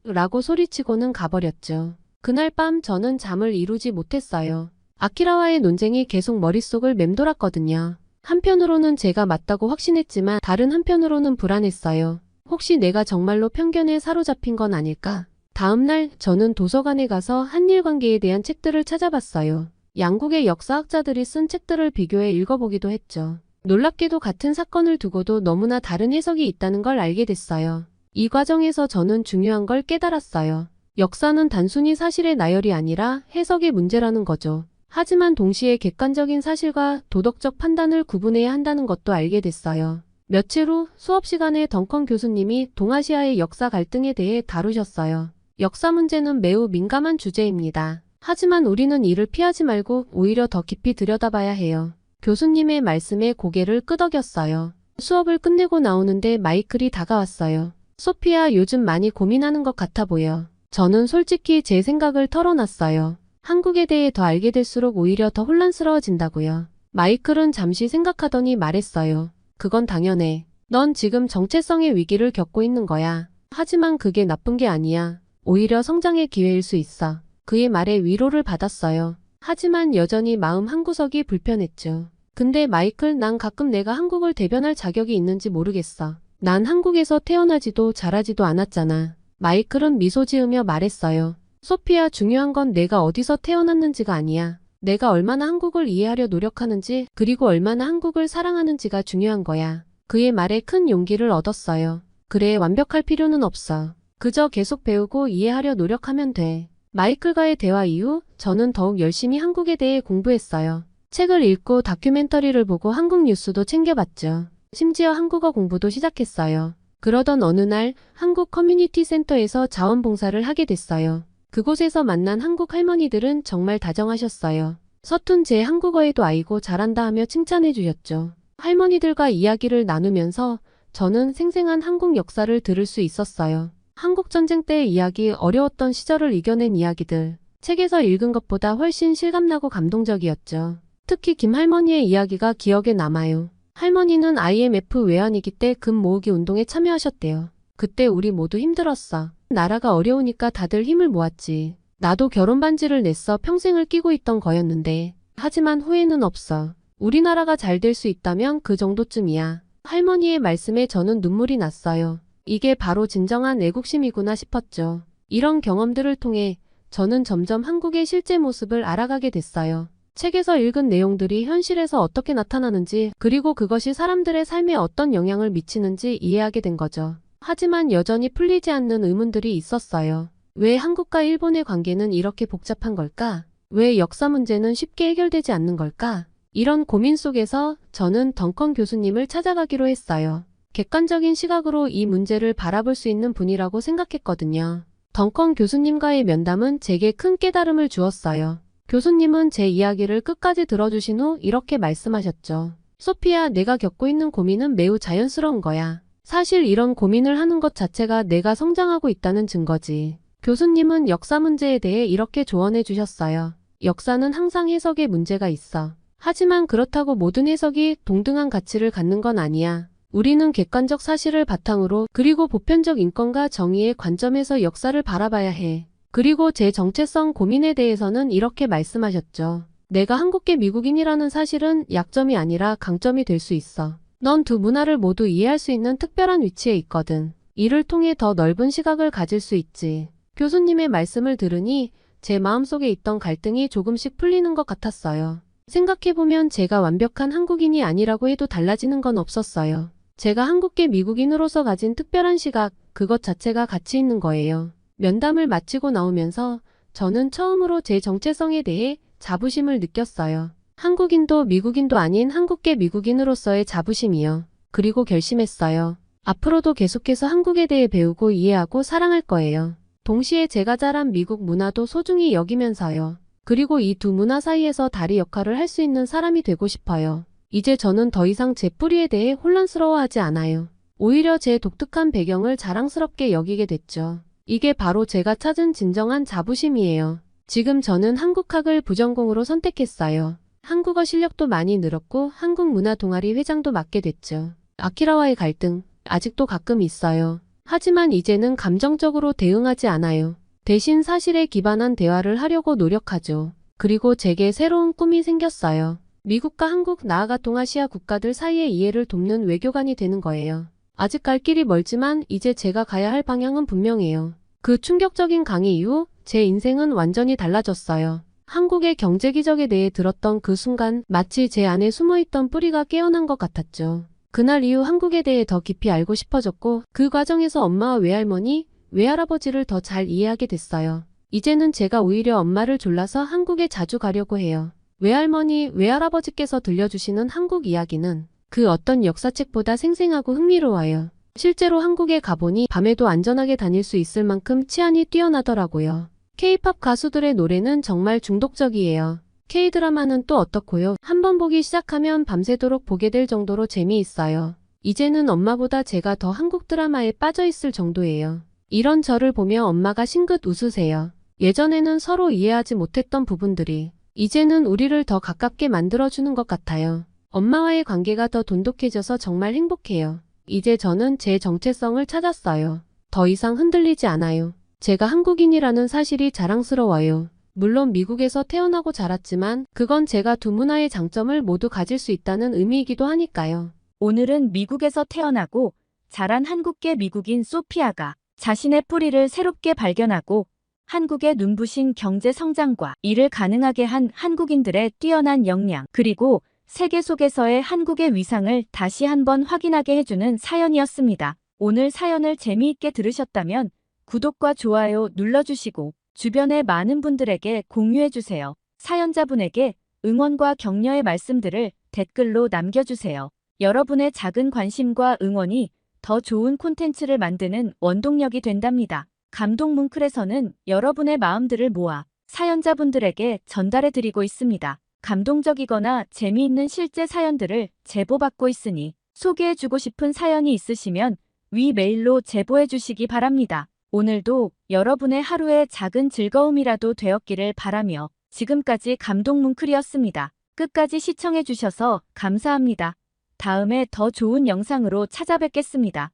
라고 소리치고는 가버렸죠. 그날 밤 저는 잠을 이루지 못했어요. 아키라와의 논쟁이 계속 머릿속을 맴돌았거든요. 한편으로는 제가 맞다고 확신했지만 다른 한편으로는 불안했어요. 혹시 내가 정말로 편견에 사로잡힌 건 아닐까? 다음날 저는 도서관에 가서 한일 관계에 대한 책들을 찾아봤어요. 양국의 역사학자들이 쓴 책들을 비교해 읽어보기도 했죠. 놀랍게도 같은 사건을 두고도 너무나 다른 해석이 있다는 걸 알게 됐어요. 이 과정에서 저는 중요한 걸 깨달았어요. 역사는 단순히 사실의 나열이 아니라 해석의 문제라는 거죠. 하지만 동시에 객관적인 사실과 도덕적 판단을 구분해야 한다는 것도 알게 됐어요. 며칠 후 수업 시간에 덩컨 교수님이 동아시아의 역사 갈등에 대해 다루셨어요. 역사 문제는 매우 민감한 주제입니다. 하지만 우리는 이를 피하지 말고 오히려 더 깊이 들여다봐야 해요. 교수님의 말씀에 고개를 끄덕였어요. 수업을 끝내고 나오는데 마이클이 다가왔어요. 소피야, 요즘 많이 고민하는 것 같아 보여. 저는 솔직히 제 생각을 털어놨어요. 한국에 대해 더 알게 될수록 오히려 더 혼란스러워진다고요. 마이클은 잠시 생각하더니 말했어요. 그건 당연해. 넌 지금 정체성의 위기를 겪고 있는 거야. 하지만 그게 나쁜 게 아니야. 오히려 성장의 기회일 수 있어. 그의 말에 위로를 받았어요. 하지만 여전히 마음 한구석이 불편했죠. 근데 마이클, 난 가끔 내가 한국을 대변할 자격이 있는지 모르겠어. 난 한국에서 태어나지도 자라지도 않았잖아. 마이클은 미소 지으며 말했어요. 소피야, 중요한 건 내가 어디서 태어났는지가 아니야. 내가 얼마나 한국을 이해하려 노력하는지, 그리고 얼마나 한국을 사랑하는지가 중요한 거야. 그의 말에 큰 용기를 얻었어요. 그래, 완벽할 필요는 없어. 그저 계속 배우고 이해하려 노력하면 돼. 마이클과의 대화 이후 저는 더욱 열심히 한국에 대해 공부했어요. 책을 읽고 다큐멘터리를 보고 한국 뉴스도 챙겨봤죠. 심지어 한국어 공부도 시작했어요. 그러던 어느 날 한국 커뮤니티 센터에서 자원봉사를 하게 됐어요. 그곳에서 만난 한국 할머니들은 정말 다정하셨어요. 서툰 제 한국어에도 아이고 잘한다 하며 칭찬해 주셨죠. 할머니들과 이야기를 나누면서 저는 생생한 한국 역사를 들을 수 있었어요. 한국전쟁 때의 이야기, 어려웠던 시절을 이겨낸 이야기들. 책에서 읽은 것보다 훨씬 실감나고 감동적이었죠. 특히 김 할머니의 이야기가 기억에 남아요. 할머니는 IMF 외환위기 때 금 모으기 운동에 참여하셨대요. 그때 우리 모두 힘들었어. 나라가 어려우니까 다들 힘을 모았지. 나도 결혼 반지를 냈어. 평생을 끼고 있던 거였는데. 하지만 후회는 없어. 우리나라가 잘 될 수 있다면 그 정도쯤이야. 할머니의 말씀에 저는 눈물이 났어요. 이게 바로 진정한 애국심이구나 싶었죠. 이런 경험들을 통해 저는 점점 한국의 실제 모습을 알아가게 됐어요. 책에서 읽은 내용들이 현실에서 어떻게 나타나는지, 그리고 그것이 사람들의 삶에 어떤 영향을 미치는지 이해하게 된 거죠. 하지만 여전히 풀리지 않는 의문들이 있었어요. 왜 한국과 일본의 관계는 이렇게 복잡한 걸까? 왜 역사 문제는 쉽게 해결되지 않는 걸까? 이런 고민 속에서 저는 덩컨 교수님을 찾아가기로 했어요. 객관적인 시각으로 이 문제를 바라볼 수 있는 분이라고 생각했거든요. 덩컨 교수님과의 면담은 제게 큰 깨달음을 주었어요. 교수님은 제 이야기를 끝까지 들어주신 후 이렇게 말씀하셨죠. 소피야, 내가 겪고 있는 고민은 매우 자연스러운 거야. 사실 이런 고민을 하는 것 자체가 내가 성장하고 있다는 증거지. 교수님은 역사 문제에 대해 이렇게 조언해 주셨어요. 역사는 항상 해석의 문제가 있어. 하지만 그렇다고 모든 해석이 동등한 가치를 갖는 건 아니야. 우리는 객관적 사실을 바탕으로, 그리고 보편적 인권과 정의의 관점에서 역사를 바라봐야 해. 그리고 제 정체성 고민에 대해서는 이렇게 말씀하셨죠. 내가 한국계 미국인이라는 사실은 약점이 아니라 강점이 될 수 있어. 넌 두 문화를 모두 이해할 수 있는 특별한 위치에 있거든. 이를 통해 더 넓은 시각을 가질 수 있지. 교수님의 말씀을 들으니 제 마음속에 있던 갈등이 조금씩 풀리는 것 같았어요. 생각해보면 제가 완벽한 한국인이 아니라고 해도 달라지는 건 없었어요. 제가 한국계 미국인으로서 가진 특별한 시각, 그것 자체가 가치 있는 거예요. 면담을 마치고 나오면서 저는 처음으로 제 정체성에 대해 자부심을 느꼈어요. 한국인도 미국인도 아닌 한국계 미국인으로서의 자부심이요. 그리고 결심했어요. 앞으로도 계속해서 한국에 대해 배우고 이해하고 사랑할 거예요. 동시에 제가 자란 미국 문화도 소중히 여기면서요. 그리고 이 두 문화 사이에서 다리 역할을 할 수 있는 사람이 되고 싶어요. 이제 저는 더 이상 제 뿌리에 대해 혼란스러워하지 않아요. 오히려 제 독특한 배경을 자랑스럽게 여기게 됐죠. 이게 바로 제가 찾은 진정한 자부심이에요. 지금 저는 한국학을 부전공으로 선택했어요. 한국어 실력도 많이 늘었고 한국 문화 동아리 회장도 맡게 됐죠. 아키라와의 갈등, 아직도 가끔 있어요. 하지만 이제는 감정적으로 대응하지 않아요. 대신 사실에 기반한 대화를 하려고 노력하죠. 그리고 제게 새로운 꿈이 생겼어요. 미국과 한국 나아가 동아시아 국가들 사이의 이해를 돕는 외교관이 되는 거예요. 아직 갈 길이 멀지만 이제 제가 가야 할 방향은 분명해요. 그 충격적인 강의 이후 제 인생은 완전히 달라졌어요. 한국의 경제 기적에 대해 들었던 그 순간 마치 제 안에 숨어있던 뿌리가 깨어난 것 같았죠. 그날 이후 한국에 대해 더 깊이 알고 싶어졌고 그 과정에서 엄마와 외할머니, 외할아버지를 더 잘 이해하게 됐어요. 이제는 제가 오히려 엄마를 졸라서 한국에 자주 가려고 해요. 외할머니, 외할아버지께서 들려주시는 한국 이야기는 그 어떤 역사책보다 생생하고 흥미로워요. 실제로 한국에 가보니 밤에도 안전하게 다닐 수 있을 만큼 치안이 뛰어나더라고요. K-팝 가수들의 노래는 정말 중독적이에요. K-드라마는 또 어떻고요? 한번 보기 시작하면 밤새도록 보게 될 정도로 재미있어요. 이제는 엄마보다 제가 더 한국 드라마에 빠져있을 정도예요. 이런 저를 보며 엄마가 싱긋 웃으세요. 예전에는 서로 이해하지 못했던 부분들이 이제는 우리를 더 가깝게 만들어주는 것 같아요. 엄마와의 관계가 더 돈독해져서 정말 행복해요. 이제 저는 제 정체성을 찾았어요. 더 이상 흔들리지 않아요. 제가 한국인이라는 사실이 자랑스러워요. 물론 미국에서 태어나고 자랐지만 그건 제가 두 문화의 장점을 모두 가질 수 있다는 의미이기도 하니까요. 오늘은 미국에서 태어나고 자란 한국계 미국인 소피아가 자신의 뿌리를 새롭게 발견하고 한국의 눈부신 경제 성장과 이를 가능하게 한 한국인들의 뛰어난 역량, 그리고 세계 속에서의 한국의 위상을 다시 한번 확인하게 해주는 사연이었습니다. 오늘 사연을 재미있게 들으셨다면 구독과 좋아요 눌러주시고 주변의 많은 분들에게 공유해주세요. 사연자분에게 응원과 격려의 말씀들을 댓글로 남겨주세요. 여러분의 작은 관심과 응원이 더 좋은 콘텐츠를 만드는 원동력이 된답니다. 감동 뭉클에서는 여러분의 마음들을 모아 사연자분들에게 전달해드리고 있습니다. 감동적이거나 재미있는 실제 사연들을 제보받고 있으니 소개해주고 싶은 사연이 있으시면 위 메일로 제보해주시기 바랍니다. 오늘도 여러분의 하루의 작은 즐거움이라도 되었기를 바라며 지금까지 감동 뭉클이었습니다. 끝까지 시청해주셔서 감사합니다. 다음에 더 좋은 영상으로 찾아뵙겠습니다.